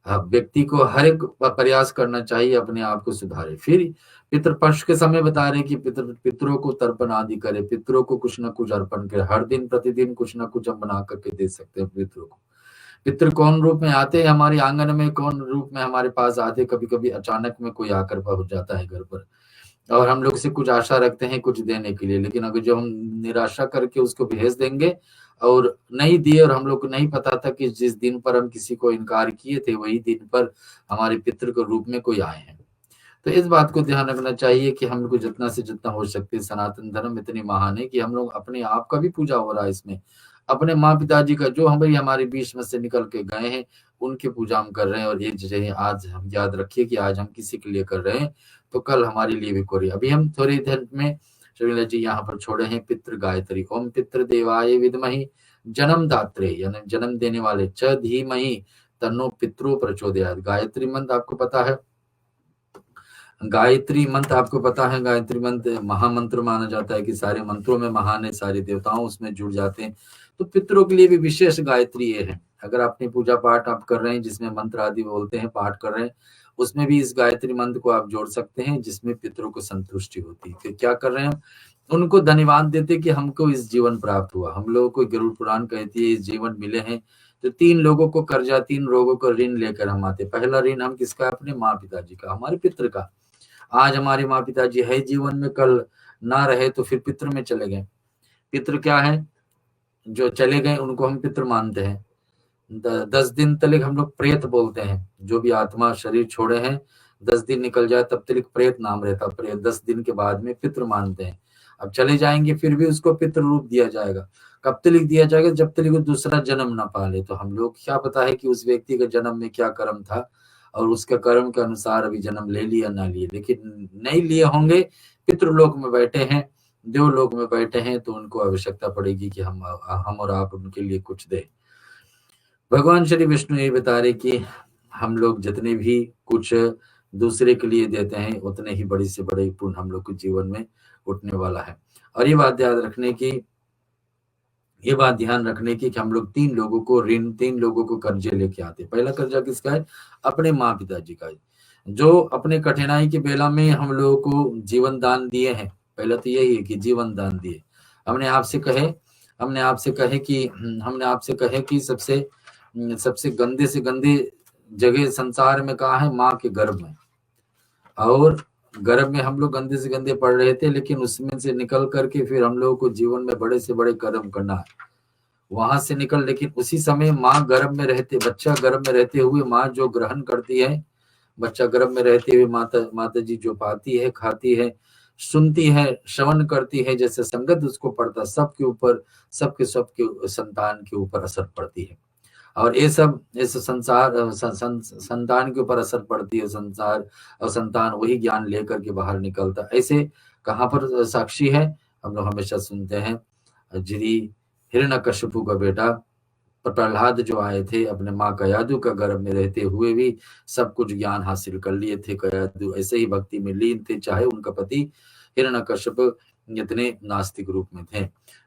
व्यक्ति को हर एक प्रयास करना चाहिए अपने आप को सुधारे। फिर पितृपक्ष के समय बता रहे कि पितरों को तर्पण आदि करे, पितरों को कुछ ना कुछ अर्पण करे, हर दिन प्रतिदिन कुछ ना कुछ हम बना करके दे सकते हैं पितरों को। पितृ कौन रूप में आते हैं हमारे आंगन में, कौन रूप में हमारे पास आते, कभी कभी अचानक में कोई आकर पहुंच जाता है घर पर और हम लोग से कुछ आशा रखते हैं कुछ देने के लिए, लेकिन अगर जो हम निराशा करके उसको भेज देंगे और नहीं दिए और हम लोग को नहीं पता था कि जिस दिन पर हम किसी को इनकार किए थे वही दिन पर हमारे पितृ के रूप में कोई आए हैं। तो इस बात को ध्यान रखना चाहिए कि हम लोग को जितना से जितना हो सकते, सनातन धर्म इतनी महान है कि हम लोग अपने आप का भी पूजा हो रहा है इसमें, अपने माँ पिताजी का जो हमारे बीच में से निकल के गए हैं उनकी पूजा हम कर रहे हैं। और ये चीजें आज हम याद रखिए कि आज हम किसी के लिए कर रहे हैं तो कल हमारे लिए भी करिए। अभी हम थोड़ी देर में शर्मिला जी यहाँ पर छोड़े हैं पितृ गायत्री। ओम पितृ देवाय विद्महि जन्म दात्रे यानी जन्म देने वाले च धीमहि तन्नो पितरो प्रचोदयात्। गायत्री मंत्र आपको पता है, गायत्री मंत्र महामंत्र माना जाता है कि सारे मंत्रों में महान है, सारे देवताओं उसमें जुड़ जाते हैं। तो पितरों के लिए भी विशेष गायत्री ये है। अगर अपनी पूजा पाठ आप कर रहे हैं जिसमें मंत्र आदि बोलते हैं, पाठ कर रहे हैं, उसमें भी इस गायत्री मंत्र को आप जोड़ सकते हैं जिसमें पितरों को संतुष्टि होती है। फिर क्या कर रहे हैं, उनको धन्यवाद देते कि हमको इस जीवन प्राप्त हुआ। हम लोगों को गरुड़ पुराण कहती है इस जीवन मिले हैं तो 3 लोगों को कर्जा, 3 लोगों को ऋण लेकर हम आते। पहला ऋण हम किसका, अपने माँ पिताजी का, हमारे पितृ का। आज हमारे माँ पिताजी है जीवन में, कल ना रहे तो फिर पितृ में चले गए। पितृ क्या है, जो चले गए उनको हम पितृ मानते हैं। 10 दिन तक हम लोग प्रेत बोलते हैं, जो भी आत्मा शरीर छोड़े हैं 10 दिन निकल जाए तब तक प्रेत नाम रहता। प्रेत 10 दिन के बाद में पितृ मानते हैं। अब चले जाएंगे फिर भी उसको पितृ रूप दिया जाएगा। कब तक दिया जाएगा? जब तक वो दूसरा जन्म ना पाले। तो हम लोग क्या पता है कि उस व्यक्ति का जन्म में क्या कर्म था और उसका कर्म के अनुसार अभी जन्म ले लिया ना लिए, लेकिन नहीं लिए होंगे, पितृलोक में बैठे हैं, देवलोक में बैठे हैं, तो उनको आवश्यकता पड़ेगी कि हम और आप उनके लिए कुछ दें। भगवान श्री विष्णु ये बता रहे कि हम लोग जितने भी कुछ दूसरे के लिए देते हैं उतने ही बड़ी से बड़े पुण्य हम लोग के जीवन में उठने वाला है। और ये बात ध्यान रखने की कि हम लोग 3 लोगों को ऋण, 3 लोगों को कर्जे लेके आते। पहला कर्जा किसका है? अपने माँ पिताजी का है, जो अपने कठिनाई के बेला में हम लोगों को जीवन दान दिए हैं। पहला तो यही है कि जीवन दान दिए। हमने आपसे कहे कि सबसे गंदे से गंदे जगह संसार में कहाँ है? माँ के गर्भ में। और गर्भ में हम लोग गंदे से गंदे पड़ रहे थे, लेकिन उसमें से निकल करके फिर हम लोगों को जीवन में बड़े से बड़े कर्म करना है। वहां से निकल, लेकिन उसी समय माँ गर्भ में रहते, बच्चा गर्भ में रहते हुए माँ जो ग्रहण करती है, बच्चा गर्भ में रहते हुए माता जी जो पाती है, खाती है, सुनती है, श्रवण करती है, जैसे संगत उसको पड़ता, सबके संतान के ऊपर असर पड़ती है। और ये सब इस संतान के ऊपर असर पड़ती है। संसार और संतान वही ज्ञान लेकर के बाहर निकलता। ऐसे कहाँ पर साक्षी है? हम लोग हमेशा सुनते हैं, हिरण्यकशिपु का बेटा प्रहलाद जो आए थे, अपने माँ कयादु का गर्भ में रहते हुए भी सब कुछ ज्ञान हासिल कर लिए थे। कयादु ऐसे ही भक्ति में लीन थे, चाहे उनका पति हिरण्यकशिप इतने नास्तिक रूप में थे।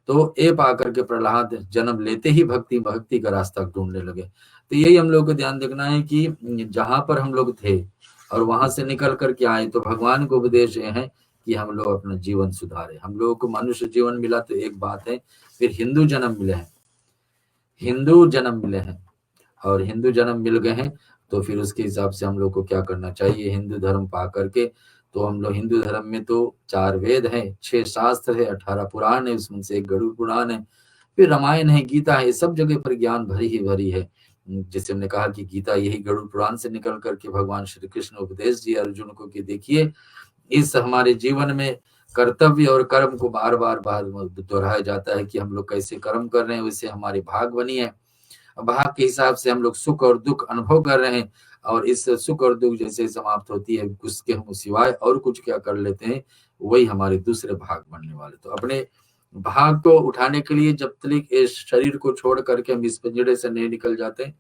तो ये पाकर के प्रहलाद जन्म लेते ही भक्ति का रास्ता ढूंढने लगे। तो यही हम लोग को ध्यान रखना है कि जहां पर हम लोग थे और वहां से निकल करके आए, तो भगवान को उपदेश ये है कि हम लोग अपना जीवन सुधारे। हम लोगों को मनुष्य जीवन मिला तो एक बात है, फिर हिंदू जन्म मिले हैं और हिंदू जन्म मिल गए हैं, तो फिर उसके हिसाब से हम लोग को क्या करना चाहिए? हिंदू धर्म पा करके, तो हम लोग हिंदू धर्म में तो 4 वेद हैं, 6 शास्त्र है, 18 पुराण है, उसमें से एक गरुड़ पुराण है, फिर रामायण है, गीता है, सब जगह पर ज्ञान भरी है। जैसे हमने कहा कि गीता यही गरुड़ पुराण से निकल करके भगवान श्री कृष्ण उपदेश दिए अर्जुन को कि देखिए, इस हमारे जीवन में कर्तव्य और कर्म को बार बार दोहराया जाता है कि हम लोग कैसे कर्म कर रहे हैं, वैसे हमारे भाग बनी है। भाग के हिसाब से हम लोग सुख और दुख अनुभव कर रहे हैं, और इस सुख और दुख जैसे समाप्त होती है, उसके हम सिवाय और कुछ क्या कर लेते हैं, वही हमारे दूसरे भाग बनने वाले। तो अपने भाग को उठाने के लिए जब तक इस शरीर को छोड़ करके हम इस पिंजड़े से नहीं निकल जाते,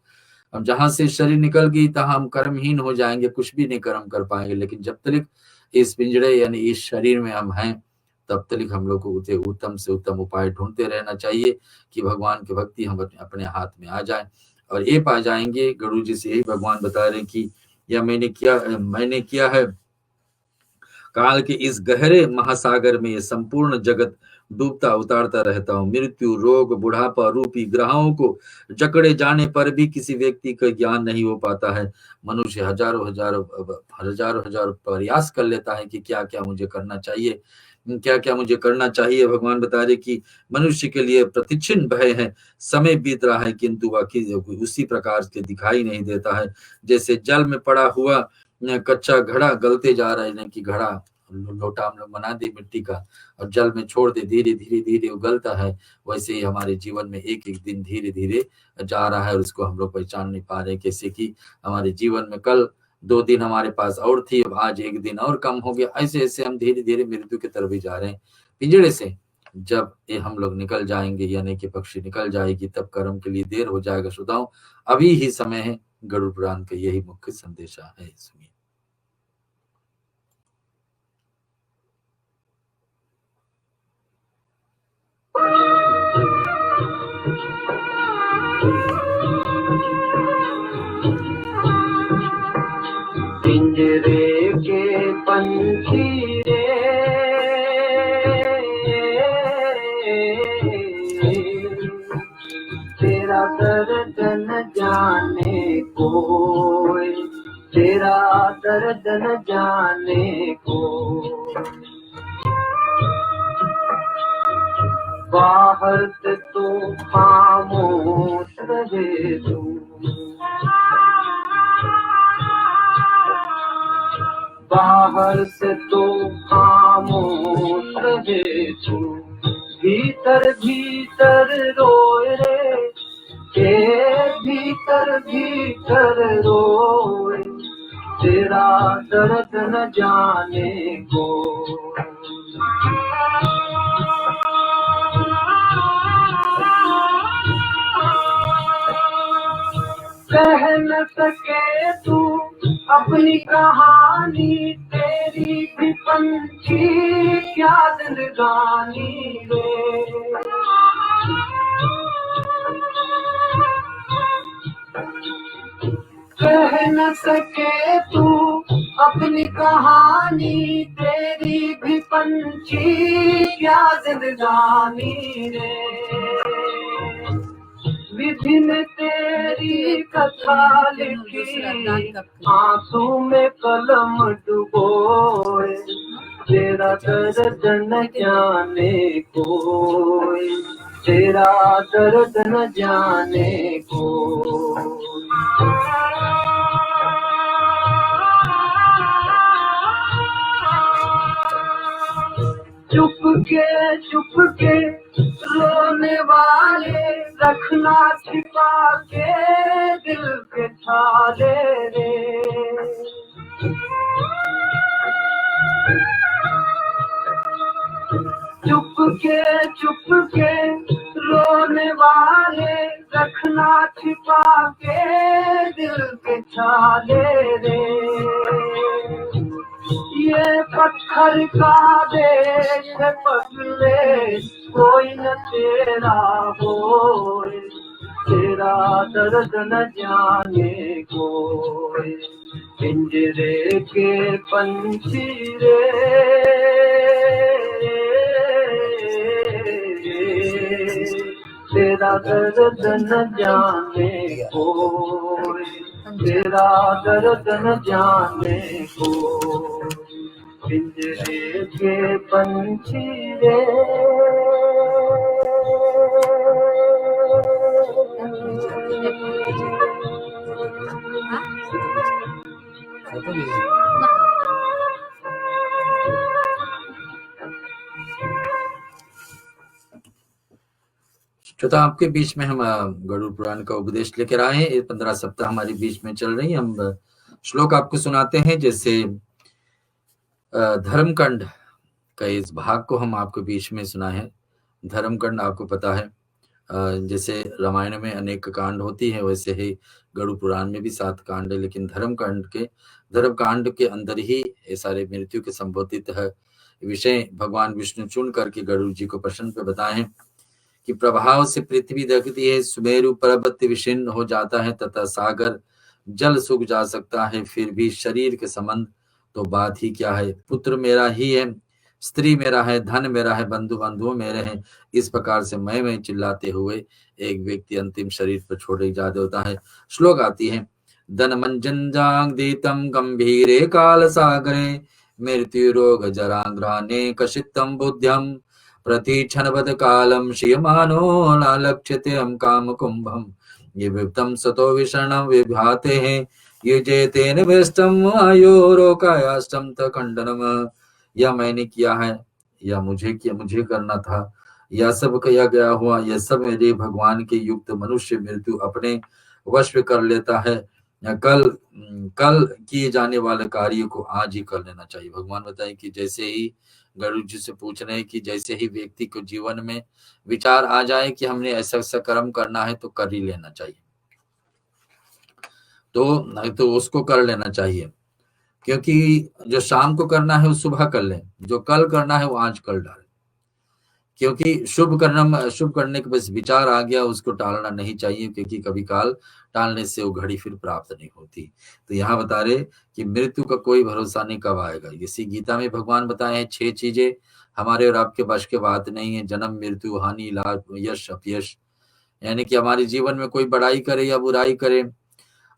अब जहां से शरीर निकल गई तहां हम कर्महीन हो जाएंगे, कुछ भी नहीं कर्म कर पाएंगे। लेकिन जब तक इस पिंजड़े यानी इस शरीर में हम हैं, तब तक हम लोग को उत्तम से उत्तम उपाय ढूंढते रहना चाहिए कि भगवान की भक्ति हम अपने हाथ में आ जाए और ये पा जाएंगे। गुरु जी से यही भगवान बता रहे कि यह मैंने किया है, काल के इस गहरे महासागर में ये संपूर्ण जगत डूबता उतारता रहता हूँ। मृत्यु, रोग, बुढ़ापा रूपी ग्रहों को जकड़े जाने पर भी किसी व्यक्ति का ज्ञान नहीं हो पाता है। मनुष्य हजारों प्रयास कर लेता है कि क्या क्या मुझे करना चाहिए। भगवान बता रहे कि मनुष्य के लिए प्रतिक्षण भय है, समय बीत रहा है किंतु वह उसी प्रकार से दिखाई नहीं देता है। जैसे जल में पड़ा हुआ कच्चा घड़ा गलते जा रहा है, कि घड़ा लोटा हम लोग बना दे मिट्टी का और जल में छोड़ दे, धीरे धीरे उगलता है, वैसे ही हमारे जीवन में एक एक दिन धीरे धीरे जा रहा है और उसको हम लोग पहचान नहीं पा रहे। कैसे कि हमारे जीवन में कल 2 दिन हमारे पास और थी, अब आज 1 दिन और कम हो गया। ऐसे ऐसे हम धीरे धीरे मृत्यु की तरफ ही जा रहे हैं। पिंजड़े से जब ये हम लोग निकल जाएंगे, यानी कि पक्षी निकल जाएगी, तब कर्म के लिए देर हो जाएगा। सुधाओ, अभी ही समय है। गरुड़ पुराण का यही मुख्य संदेशा है। सुनिए। पिंजरे के पंछी रे, तेरा दर्द न जाने कोई, तेरा दर्द न जाने कोई। बाहर से तो खामोश रहे तू, बाहर से तो खामोश रहे तू, भीतर भीतर रोए रे, के भीतर भीतर रोए, तेरा दर्द न जाने को। कह न सके तू अपनी कहानी, तेरी भी पंछी क्या जिंदगानी रे। कह न सके तू अपनी कहानी, तेरी भी पंछी क्या जिंदगानी रे। विधि ने तेरी कथा लिखी, आंसू में कलम डुबोए, तेरा दर्द न जाने कोई, तेरा दर्द न जाने कोई। चुप के रोने वाले, रखना छिपा के दिल के छाले रे। चुप के रोने वाले, रखना छिपा के दिल के छाले रे। ये पत्थर का देश है पगले, कोई न तेरा होए, तेरा दर्द न जाने कोई। पिंजरे के पंछी रे, तेरा दर्द न जाने कोई, तेरा दर्द न जाने कोई। पिंजरे के पंछी रे, श्रोता, आपके बीच में हम गरुड़ पुराण का उपदेश लेकर आए हैं। 15 सप्ताह हमारे बीच में चल रही है। हम श्लोक आपको सुनाते हैं। जैसे धर्मकांड का इस भाग को हम आपके बीच में सुना है। धर्मकांड आपको पता है, जैसे रामायण में अनेक कांड होती है, वैसे ही गरुड़ पुराण में भी 7 कांड है। लेकिन धर्मकांड के अंदर ही ये सारे मृत्यु के संबोधित है विषय भगवान विष्णु चुन करके गरुड़ जी को प्रश्न पे बताए कि प्रभाव से पृथ्वी दगती है, सुमेरु पर्वत विषिन्न हो जाता है तथा सागर जल सूख जा सकता है, फिर भी शरीर के संबंध तो बात ही क्या है। पुत्र मेरा ही है, स्त्री मेरा है, धन मेरा है, बंधु मेरे हैं। इस प्रकार से मैं चिल्लाते हुए एक व्यक्ति अंतिम शरीर पर छोड़े जा देता है। श्लोक आती है, धनमंजंजांगदीतम गंभीरे काल सागरे, मृत्यु रोग जरांग्राने कशितम बुद्ध्यम, प्रतीक्षणवद कालम श्रियमानो न लक्ष्यते हम काम कुंभम, ये विप्तम सतो विषणम विभाते हैं, ये जेतेन वेष्टम आयोरोकायाष्टम खंडनम। या मैंने किया है, या मुझे करना था, या सब किया गया हुआ, यह सब मेरे भगवान के युक्त मनुष्य मृत्यु अपने वश में कर लेता है। कल किए जाने वाले कार्य को आज ही कर लेना चाहिए। भगवान बताए कि जैसे ही गरुड़ जी से पूछ रहे हैं कि जैसे ही व्यक्ति को जीवन में विचार आ जाए कि हमने ऐसा कर्म करना है तो कर ही लेना चाहिए, तो उसको कर लेना चाहिए। क्योंकि जो शाम को करना है वो सुबह कर लें, जो कल करना है वो आज कर डालें। क्योंकि शुभ करने के बस विचार आ गया, उसको टालना नहीं चाहिए, क्योंकि कभी काल टालने से वो घड़ी फिर प्राप्त नहीं होती। तो यहाँ बता रहे कि मृत्यु का कोई भरोसा नहीं कब आएगा। इसी गीता में भगवान बताए हैं 6 चीजें हमारे और आपके वश के बात नहीं है। जन्म, मृत्यु, हानि, लाभ, यश, अपयश। यानी कि हमारे जीवन में कोई बड़ाई करे या बुराई करे,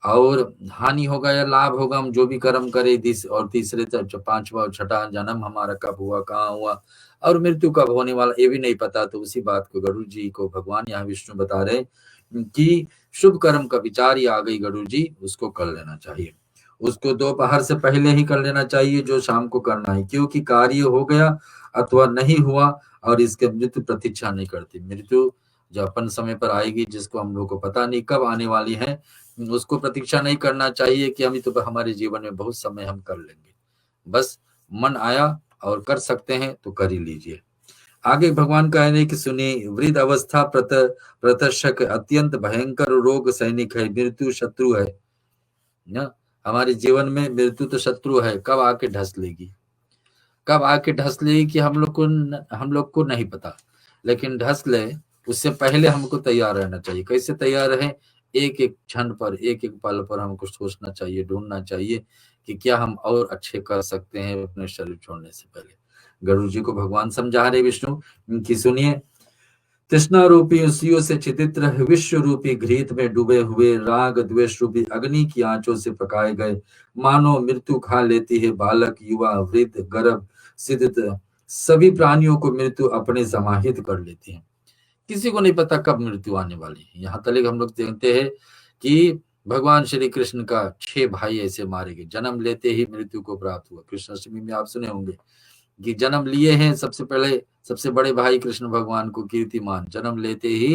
और हानि होगा या लाभ होगा, हम जो भी कर्म करे, और तीसरे 5वां और 6ठा जन्म हमारा कब हुआ, कहाँ हुआ, और मृत्यु कब होने वाला, ये भी नहीं पता। तो उसी बात को गरुड़ जी को भगवान यहाँ विष्णु बता रहे कि शुभ कर्म का विचार ही आ गई गरुड़ जी, उसको कर लेना चाहिए। उसको दोपहर से पहले ही कर लेना चाहिए जो शाम को करना है, क्योंकि कार्य हो गया अथवा नहीं हुआ और इसके मृत्यु प्रतीक्षा नहीं करती। मृत्यु जो अपन समय पर आएगी, जिसको हम लोग को पता नहीं कब आने वाली है, उसको प्रतीक्षा नहीं करना चाहिए कि हम तो हमारे जीवन में बहुत समय हम कर लेंगे। बस मन आया और कर सकते हैं तो कर ही लीजिए। आगे भगवान कह रहे कि सुनिए, वृद्ध अवस्था प्रतर्शक अत्यंत भयंकर रोग सैनिक है, मृत्यु शत्रु है ना। हमारे जीवन में मृत्यु तो शत्रु है, कब आके ढस लेगी, कब आके ढस लेगी कि हम लोग को नहीं पता, लेकिन ढस ले उससे पहले हमको तैयार रहना चाहिए। कैसे तैयार रहे? एक एक क्षण पर, एक एक पल पर हमको सोचना चाहिए, ढूंढना चाहिए कि क्या हम और अच्छे कर सकते हैं अपने शरीर छोड़ने से पहले। गरुड़ जी को भगवान समझा रहे विष्णु कि सुनिए, तृष्णा रूपी उसियों से चितित विश्व रूपी घृत में डूबे हुए राग द्वेष रूपी अग्नि की आंचों से पकाए गए मानो मृत्यु खा लेती है बालक, युवा, वृद्ध, गर्भ, सिद्ध सभी प्राणियों को मृत्यु अपने समाहित कर लेती है। किसी को नहीं पता कब मृत्यु आने वाली है। यहाँ तक हम लोग देखते हैं कि भगवान श्री कृष्ण का 6 भाई ऐसे मारे गए, जन्म लेते ही मृत्यु को प्राप्त हुआ। कृष्णाष्टमी में आप सुने होंगे कि जन्म लिए हैं सबसे पहले, सबसे बड़े भाई कृष्ण भगवान को कीर्तिमान, जन्म लेते ही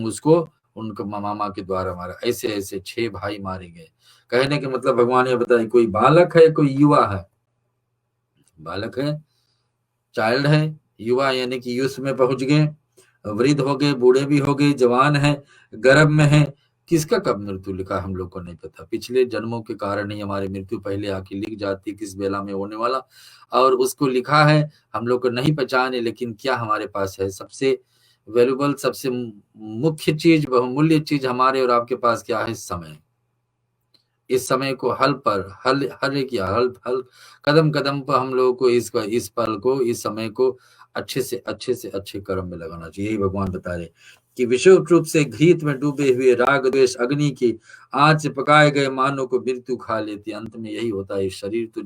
उसको उनके मामा के द्वारा मारा। ऐसे ऐसे 6 भाई मारे गए। कहने के मतलब भगवान ये बताए, कोई बालक है, कोई युवा है, बालक है, चाइल्ड है, युवा यानी कि यूथ में पहुंच गए, वृद्ध हो गए, बूढ़े भी हो गए, जवान है, गर्भ में है। किसका कब मृत्यु लिखा हम लोग को नहीं पता। पिछले जन्मों के कारण ही हमारी मृत्यु पहले आके लिख जाती, किस बेला में होने वाला, और उसको लिखा है, हम लोग को नहीं पहचाने। लेकिन क्या हमारे पास है? सबसे वैल्यूबल, सबसे मुख्य चीज, बहुमूल्य चीज हमारे और आपके पास क्या है? समय। इस समय को हर एक हल कदम कदम पर हम लोगों को इस पल को, इस समय को अच्छे से अच्छे कर्म में लगाना चाहिए। यही भगवान बता रहे कि विशुद्ध रूप से घृत में डूबे हुए राग द्वेष अग्नि की आंच से पकाए गए मानव को मृत्यु खा लेती। अंत में यही होता है। शरीर तो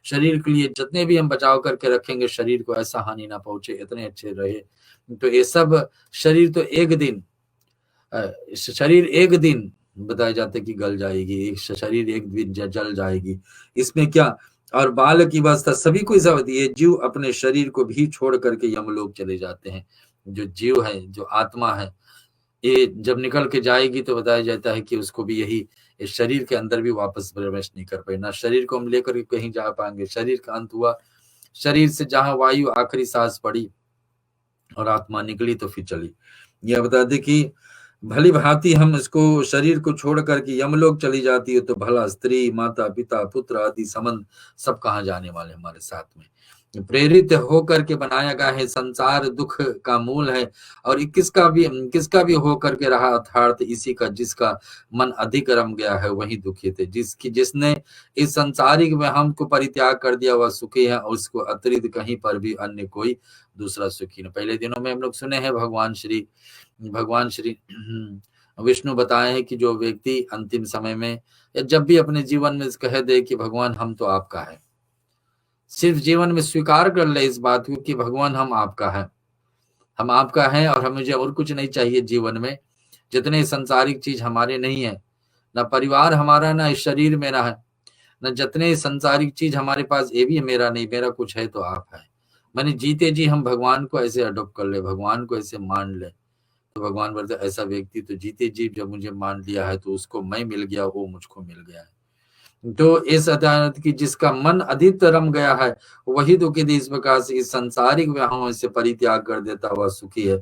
शरीर के लिए जितने भी हम बचाव करके रखेंगे, शरीर को ऐसा हानि ना पहुंचे, इतने अच्छे रहे, तो ये सब शरीर तो शरीर एक दिन बताया जाता है कि गल जाएगी, शरीर एक दिन जल जाएगी। इसमें क्या? और बाल की अवस्था सभी को इस अवधि है, जीव अपने शरीर को भी छोड़ करके यमलोक चले जाते हैं। जो जीव है, जो आत्मा है, ये जब निकल के जाएगी तो बताया जाता है कि उसको भी यही इस शरीर के अंदर भी वापस प्रवेश नहीं कर पाए। ना शरीर को हम लेकर कहीं जा पाएंगे। शरीर का अंत हुआ, शरीर से जहां वायु आखिरी सांस पड़ी और आत्मा निकली तो फिर चली। यह बता दे कि भली भांति हम इसको शरीर को छोड़ करके यमलोक चली जाती है, तो भला स्त्री, माता, पिता, पुत्र आदि संबंध सब कहाँ जाने वाले हमारे साथ में। प्रेरित होकर के बनाया गया है संसार दुख का मूल है, और किसका भी होकर के रहा अर्थात इसी का, जिसका मन अधिक रम गया है वही दुखित है। जिसने इस संसारिक में हमको परित्याग कर दिया वह सुखी है, और उसको अतिरिक्त कहीं पर भी अन्य कोई दूसरा सुखी नहीं। पहले दिनों में हम लोग सुने हैं भगवान श्री विष्णु बताए हैं कि जो व्यक्ति अंतिम समय में या जब भी अपने जीवन में कह दे कि भगवान हम तो आपका है, सिर्फ जीवन में स्वीकार कर ले इस बात को कि भगवान हम आपका है, हम आपका है, और मुझे और कुछ नहीं चाहिए जीवन में। जितने सांसारिक चीज हमारे नहीं है, ना परिवार हमारा, ना इस शरीर मेरा है, न जितने सांसारिक चीज हमारे पास, ये भी मेरा नहीं, मेरा कुछ है तो आप है। मैंने जीते जी हम भगवान को ऐसे अडोप्ट कर ले, भगवान को ऐसे मान ले, तो भगवान बोलते ऐसा व्यक्ति तो जीते जी जब मुझे मान लिया है तो उसको मैं मिल गया, वो मुझको मिल गया है। तो इस अदालत की जिसका मन अधिक रम गया है वही दुखी इस प्रकार से इस सांसारिक व्यामोह से परित्याग कर देता हुआ सुखी है,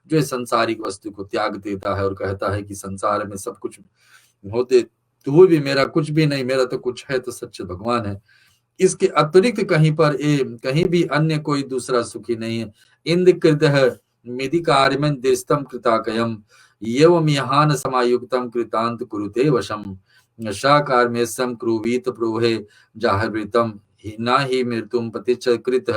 जो इस सांसारिक वस्तु को त्याग देता है और कहता है कि संसार में सब कुछ होते तो भी मेरा कुछ भी नहीं, मेरा तो कुछ है तो सच्चे भगवान है। इसके अतिरिक्त कहीं भी अन्य कोई दूसरा सुखी नहीं है। इंद्र मिधि कार्य में दृष्टम कृताकयम एवं यहान समायुक्तम कृतांत कुरुते वशम शाकार में सम क्रूवीत प्रोहे जाहृतम न ही मृत्युम प्रतिचकृत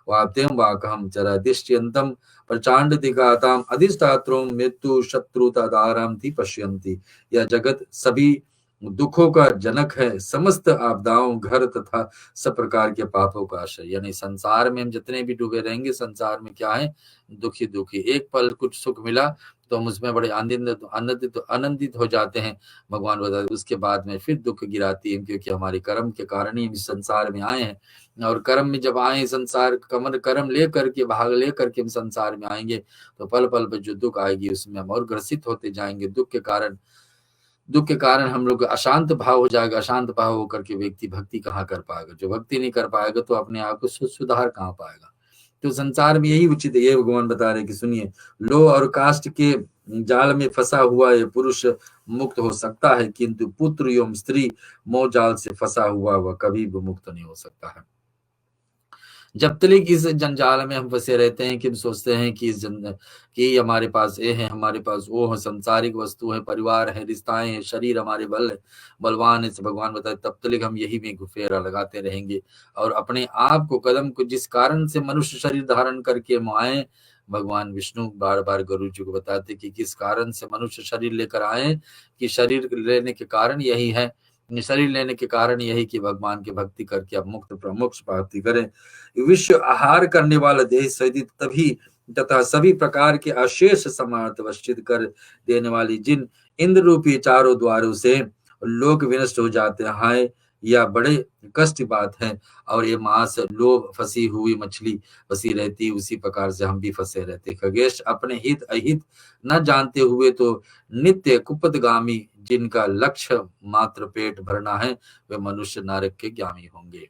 वाप्यम वाकहम चरादिष्ट्यंतम प्रचांड दिगाताम अधिष्ठात्रों मृत्यु शत्रुतादाराम थी पश्यंती। यह जगत सभी दुखों का जनक है, समस्त आपदाओं, घर तथा सब प्रकार के पापों का आश्रय। यानी संसार में हम जितने भी डूबे रहेंगे, संसार में क्या है? दुखी दुखी। एक पल कुछ सुख मिला तो हम उसमें बड़े आनंदित हो जाते हैं। भगवान बताते उसके बाद में फिर दुख गिराती है, क्योंकि हमारे कर्म के कारण ही इस संसार में आए हैं। और कर्म में जब आए संसार कर्म लेकर के भाग लेकर के हम संसार में आएंगे, तो पल पल पर जो दुख आएगी उसमें हम और ग्रसित होते जाएंगे। दुख के कारण हम लोग अशांत भाव हो जाएगा। अशांत भाव होकर के व्यक्ति भक्ति कहाँ कर पाएगा? जो भक्ति नहीं कर पाएगा तो अपने आप को सुधार कहाँ पाएगा? तो संसार में यही उचित है। ये भगवान बता रहे कि सुनिए, लोह और काष्ठ के जाल में फंसा हुआ ये पुरुष मुक्त हो सकता है, किंतु पुत्र एवं स्त्री मोह जाल से फंसा हुआ वह कभी भी मुक्त नहीं हो सकता है। जब तक इस जंजाल में हम फंसे रहते हैं कि हम सोचते हैं कि हमारे पास ये है, हमारे पास वो है, सांसारिक वस्तु है, परिवार है, रिश्ताएं हैं, शरीर हमारे बलवान है, भगवान बताए, तब तक हम यही में फेरा लगाते रहेंगे। और अपने आप को कदम को जिस कारण से मनुष्य शरीर धारण करके हम आए, भगवान विष्णु बार बार गरुड़ जी को बताते कि किस कारण से मनुष्य शरीर लेकर आए, कि शरीर लेने के कारण यही है, शरीर लेने के कारण यही कि भगवान की भक्ति करके अब मोक्ष प्राप्ति करें। विश्व आहार करने वाला देह सहित तभी तथा सभी प्रकार के अशेष समार्थ वश्चित कर देने वाली जिन इंद्र रूपी चारों द्वारों से लोक विनष्ट हो जाते हैं, यह बड़े कष्ट की बात है। और ये मांस लोभ फंसी हुई मछली फंसी रहती, उसी प्रकार से हम भी फंसे रहते। खगेश अपने हित अहित न जानते हुए तो नित्य कुपदगामी, जिनका लक्ष्य मात्र पेट भरना है, वे मनुष्य नरक के गामी होंगे।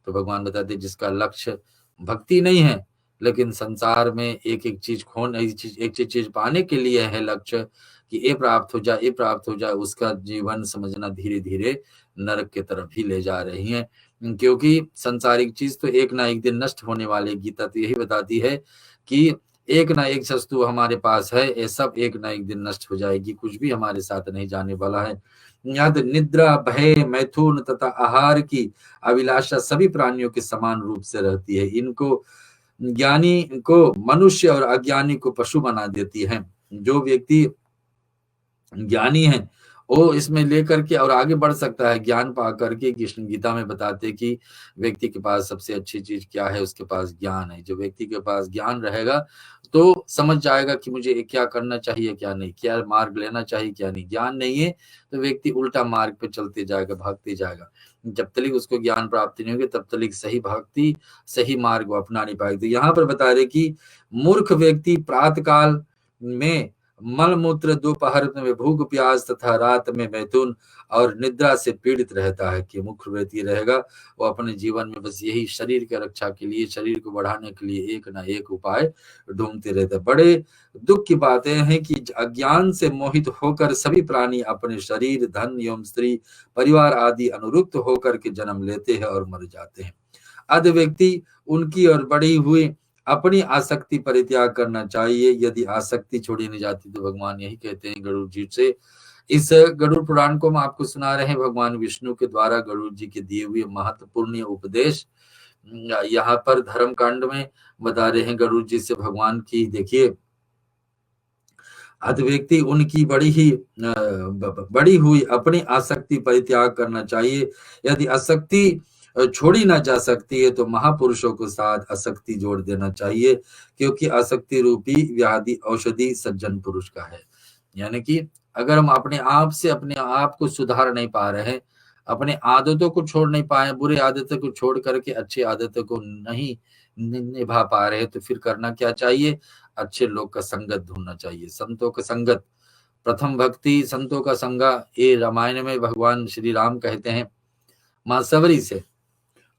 तो भगवान बताते जिसका लक्ष्य भक्ति नहीं है, लेकिन संसार में एक चीज पाने के लिए है लक्ष्य कि ये प्राप्त हो जाए, ये प्राप्त हो जाए, उसका जीवन समझना धीरे धीरे नरक के तरफ ही ले जा रही है। क्योंकि संसारिक चीज तो एक ना एक दिन नष्ट होने वाले। गीता तो यही बताती है कि एक ना एक वस्तु हमारे पास है, ये सब एक ना एक दिन नष्ट हो जाएगी, कुछ भी हमारे साथ नहीं जाने वाला है। यहाँ तो निद्रा, भय, मैथुन तथा आहार की अभिलाषा सभी प्राणियों के समान रूप से रहती है। इनको ज्ञानी को मनुष्य और अज्ञानी को पशु बना देती है। जो व्यक्ति ज्ञानी है वो इसमें लेकर के और आगे बढ़ सकता है। ज्ञान पा करके कृष्ण गीता में बताते कि व्यक्ति के पास सबसे अच्छी चीज क्या है, उसके पास ज्ञान है। जो व्यक्ति के पास ज्ञान रहेगा तो समझ जाएगा कि मुझे क्या करना चाहिए, क्या नहीं, क्या मार्ग लेना चाहिए, क्या नहीं। ज्ञान नहीं है तो व्यक्ति उल्टा मार्ग पे चलते जाएगा, भागते जाएगा। जब तक उसको ज्ञान प्राप्ति नहीं होगी तब तक सही भक्ति, सही मार्ग वो अपना नहीं पाएगा। तो यहाँ पर बता रहे कि मूर्ख व्यक्ति प्रातः काल में मल मूत्र, दोपहर में भूख प्यास तथा रात में मैथुन और निद्रा से पीड़ित रहता है। कि मुख्य व्यक्ति रहेगा वो अपने जीवन में बस यही शरीर की रक्षा के लिए, शरीर को बढ़ाने के लिए एक ना एक उपाय ढूंढते रहते हैं। बड़े दुख की बातें हैं कि अज्ञान से मोहित होकर सभी प्राणी अपने शरीर, धन एवं स्त्री, परिवार आदि अनुरुक्त होकर के जन्म लेते हैं और मर जाते हैं। अध व्यक्ति उनकी और बढ़ी हुई अपनी आसक्ति परित्याग करना चाहिए। यदि आसक्ति छोड़ी नहीं जाती तो भगवान यही कहते हैं गरुड़ जी से। इस गरुड़ पुराण को हम आपको सुना रहे हैं भगवान विष्णु के द्वारा गरुड़ जी के दिए हुए महत्वपूर्ण उपदेश। यहाँ पर धर्म कांड में बता रहे हैं गरुड़ जी से भगवान की। देखिए, अध व्यक्ति उनकी बड़ी हुई अपनी आसक्ति परित्याग करना चाहिए। यदि आसक्ति छोड़ी ना जा सकती है तो महापुरुषों के साथ आसक्ति जोड़ देना चाहिए, क्योंकि आसक्ति रूपी व्याधि औषधि सज्जन पुरुष का है। यानी कि अगर हम अपने आप से अपने आप को सुधार नहीं पा रहे हैं, अपने आदतों को छोड़ नहीं पाए, बुरी आदतों को छोड़ करके अच्छी आदतों को नहीं निभा पा रहे, तो फिर करना क्या चाहिए? अच्छे लोग का संगत ढूंढना चाहिए, संतों का संगत। प्रथम भक्ति संतों का संगा, ये रामायण में भगवान श्री राम कहते हैं मां सबरी से।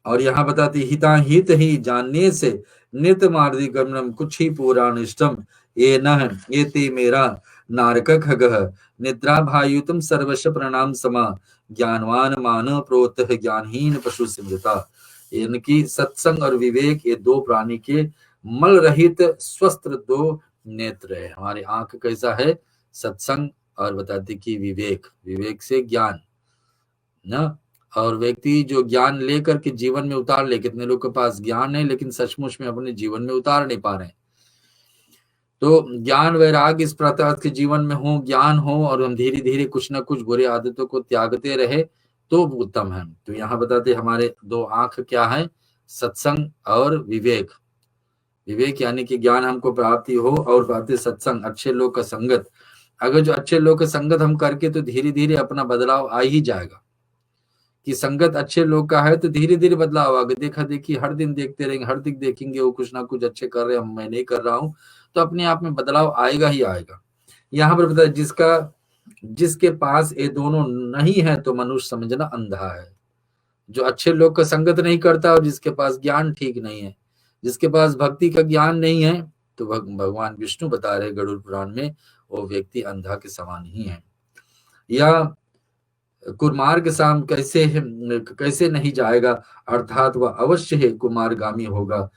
और यहाँ बताती हिता हित ही जानने से नित मार्दी गमनम कुछ ही पुराण इष्टम ये न ये ते मेरा नारक खगह निद्रा भायुतम सर्वश प्रणाम समा ज्ञानवान मान प्रोत ज्ञानहीन पशु सिमृता। इनकी सत्संग और विवेक ये दो प्राणी के मल रहित स्वस्थ दो नेत्र है। हमारी आंख कैसा है? सत्संग, और बताती कि विवेक से ज्ञान ना। और व्यक्ति जो ज्ञान लेकर के जीवन में उतार ले, कितने लोग के पास ज्ञान है लेकिन सचमुच में अपने जीवन में उतार नहीं पा रहे। तो ज्ञान वैराग्य इस प्रकार के जीवन में हो, ज्ञान हो, और हम धीरे धीरे कुछ ना कुछ बुरे आदतों को त्यागते रहे तो उत्तम है। तो यहाँ बताते हमारे दो आंख क्या है? सत्संग और विवेक। विवेक यानी कि ज्ञान हमको प्राप्ति हो और प्राप्ति सत्संग, अच्छे लोग का संगत। अगर जो अच्छे लोग का संगत हम करके तो धीरे धीरे अपना बदलाव आ ही जाएगा। कि संगत अच्छे लोग का है तो धीरे धीरे बदलाव आगे। देखा देखी हर दिन देखते रहेंगे, हर दिन देखेंगे वो कुछ ना कुछ अच्छे कर रहे हैं, मैं नहीं कर रहा हूँ, तो अपने आप में बदलाव आएगा ही आएगा। यहाँ पर बताया जिसके पास ये दोनों नहीं है तो मनुष्य समझना अंधा है। जो अच्छे लोग का संगत नहीं करता और जिसके पास ज्ञान ठीक नहीं है, जिसके पास भक्ति का ज्ञान नहीं है, तो भगवान विष्णु बता रहे गरुड़ पुराण में, वो व्यक्ति अंधा के समान ही है। या कुमार्ग शाम कैसे नहीं जाएगा, अर्थात वह अवश्य है कुमारगामी होगा।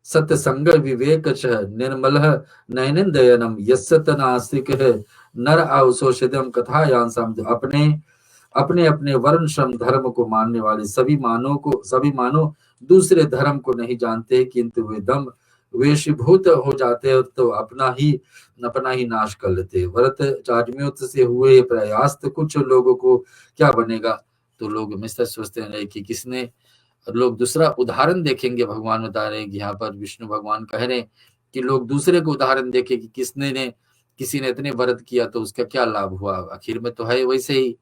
सत्संग विवेक निर्मल नयनदयनम यस्सत नास्तिक नर अवशोषितम कथायांसम। अपने अपने वर्ण श्रम धर्म को मानने वाले सभी मानव दूसरे धर्म को नहीं जानते, किंतु वे दम वेशीभूत हो जाते हैं तो अपना ही नाश कर लेते हैं। व्रत चार्म्योत से हुए प्रयास तो कुछ लोगों को क्या बनेगा, तो लोग मिस्टर सोचते हैं कि किसने, लोग दूसरा उदाहरण देखेंगे। भगवान बता रहे हैं कि यहाँ पर विष्णु भगवान कह रहे हैं कि लोग दूसरे को उदाहरण देखे कि किसी ने इतने व्रत किया तो उसका क्या लाभ हुआ, आखिर में तो है वैसे ही।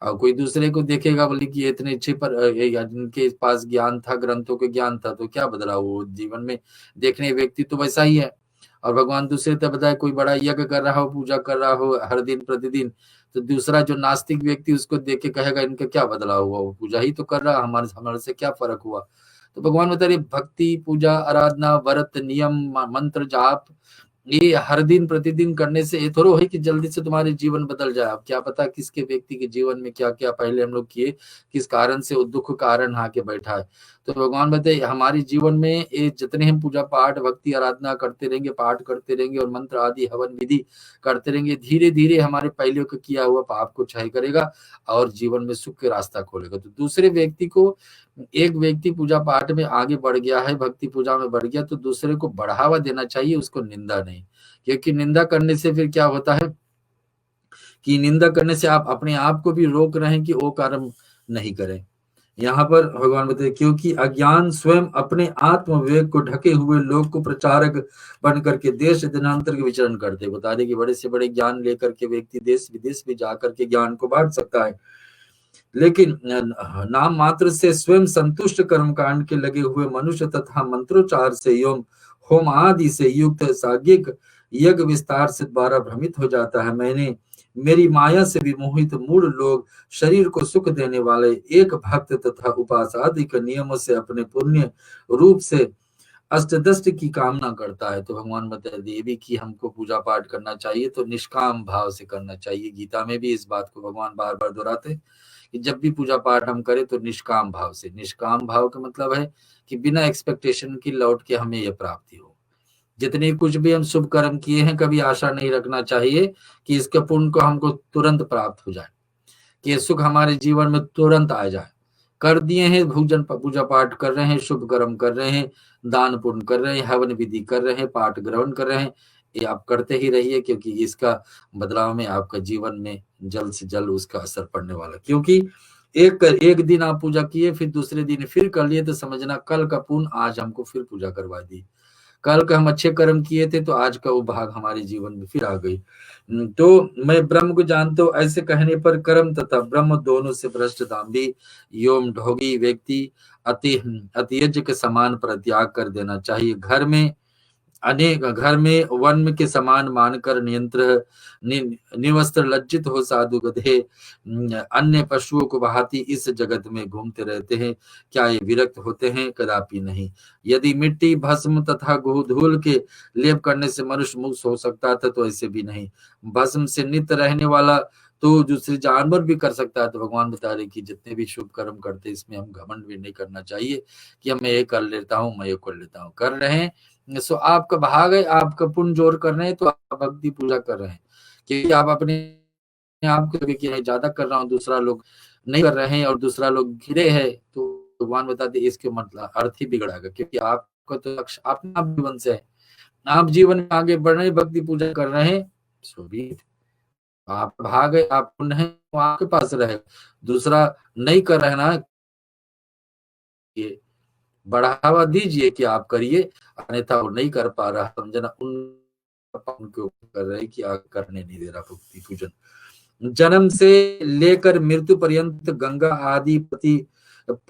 और कोई दूसरे को देखेगा बोले कि इतने अच्छे पर जिनके पास ज्ञान था, ग्रंथों के ज्ञान था, तो क्या बदला वो जीवन में, देखने व्यक्ति तो वैसा ही है। और भगवान दूसरे तरफ बताए कोई बड़ा यज्ञ कर रहा हो, पूजा कर रहा हो हर दिन प्रतिदिन, तो दूसरा जो नास्तिक व्यक्ति उसको देख के कहेगा इनका क्या बदला हुआ, वो पूजा ही तो कर रहा, हमारे से क्या फर्क हुआ। तो भगवान बता रहे भक्ति, पूजा, आराधना, व्रत, नियम, मंत्र जाप, ये हर दिन प्रतिदिन करने से ये थोड़ा है कि जल्दी से तुम्हारे जीवन बदल जाए। अब क्या पता किसके व्यक्ति के जीवन में क्या क्या पहले हम लोग किए, किस कारण से वो दुख कारण आके बैठा है। तो भगवान बताए हमारे जीवन में ये जितने हम पूजा पाठ, भक्ति, आराधना करते रहेंगे, पाठ करते रहेंगे और मंत्र आदि हवन विधि करते रहेंगे, धीरे धीरे हमारे पहले को किया हुआ पाप को क्षय करेगा और जीवन में सुख के रास्ता खोलेगा। तो दूसरे व्यक्ति को, एक व्यक्ति पूजा पाठ में आगे बढ़ गया है, भक्ति पूजा में बढ़ गया, तो दूसरे को बढ़ावा देना चाहिए, उसको निंदा नहीं। क्योंकि निंदा करने से फिर क्या होता है कि निंदा करने से आप अपने आप को भी रोक रहे हैं कि वो कर्म नहीं करें। यहाँ पर भगवान बताते क्योंकि अज्ञान स्वयं अपने आत्म विवेक को ढके हुए लोग को प्रचारक बन करके देश दिनांतर के विचरण करते। बता दें कि बड़े से बड़े ज्ञान लेकर के व्यक्ति देश विदेश भी जाकर के ज्ञान को बांट सकता है, लेकिन नाम मात्र से स्वयं संतुष्ट कर्मकांड के लगे हुए मनुष्य तथा मंत्रोच्चार से एवं होम आदि से युक्त साग्यिक यज्ञ विस्तार से द्वारा भ्रमित हो जाता है। मेरी माया से विमोहित मूढ़ लोग शरीर को सुख देने वाले एक भक्त तथा उपासादि के नियमों से अपने पुण्य रूप से अष्टदष्ट की कामना करता है। तो भगवान बता देवी कि हमको पूजा पाठ करना चाहिए तो निष्काम भाव से करना चाहिए। गीता में भी इस बात को भगवान बार बार दोहराते कि जब भी पूजा पाठ हम करें तो निष्काम भाव से। निष्काम भाव का मतलब है कि बिना एक्सपेक्टेशन की लौट के हमें यह प्राप्ति हो। जितने कुछ भी हम शुभ कर्म किए हैं कभी आशा नहीं रखना चाहिए कि इसके पुण्य को हमको तुरंत प्राप्त हो जाए, कि सुख हमारे जीवन में तुरंत आ जाए। कर दिए हैं, भोजन पूजा पाठ कर रहे हैं, शुभ कर्म कर रहे हैं, दान पुण्य कर रहे हैं, हवन विधि कर रहे हैं, पाठ ग्रहण कर रहे हैं, ये आप करते ही रहिए, क्योंकि इसका बदलाव में आपका जीवन में जल्द से जल्द उसका असर पड़ने वाला। क्योंकि एक दिन आप पूजा किए, फिर दूसरे दिन फिर कर लिए, तो समझना कल का पुण्य आज हमको फिर पूजा करवा दी। कल का हम अच्छे कर्म किए थे तो आज का वो भाग हमारे जीवन में फिर आ गई। तो मैं ब्रह्म को जानता हूं, ऐसे कहने पर कर्म तथा ब्रह्म दोनों से भ्रष्ट दाम्भी योम ढोगी व्यक्ति अतियज्ञ के समान परित्याग कर देना चाहिए। घर में वन के समान मानकर निवस्त्र लज्जित हो साधु गधे अन्य पशुओं को भांति इस जगत में घूमते रहते हैं, क्या ये विरक्त होते हैं? कदापि नहीं। यदि मिट्टी, भस्म तथा धूल के लेप करने से मनुष्य मुक्त हो सकता था तो ऐसे भी नहीं। भस्म से नित्य रहने वाला तो दूसरे जानवर भी कर सकता है। तो भगवान बता रहे कि जितने भी शुभ कर्म करते इसमें हम घमंड भी नहीं करना चाहिए कि मैं ये कर लेता हूँ, मैं ये कर लेता हूँ। कर रहे हैं सो आपका भाग है, आपका पुण्य जोर कर रहे हैं तो आप भक्ति पूजा कर रहे हैं। क्योंकि आप अपने आप को ज्यादा कर रहा हूँ, दूसरा लोग नहीं कर रहे हैं और दूसरा लोग घिरे हैं, तो भगवान बताते इसके मतलब अर्थ ही बिगड़ेगा। क्योंकि आपका तो लक्ष्य अपना जीवन से है, आप जीवन में आगे बढ़ रहे हैं, भक्ति पूजा कर रहे हैं, सो भी आप भाग है, आप पुण्य है, वो आपके पास रहे, दूसरा नहीं कर रहे ना। ये बढ़ावा दीजिए कि आप करिए, अन्यथा वो नहीं कर पा रहा, समझना उनको कर रहे कि आगे करने नहीं दे रहा भक्ति पूजन। जन्म से लेकर मृत्यु पर्यंत गंगा आदि प्रति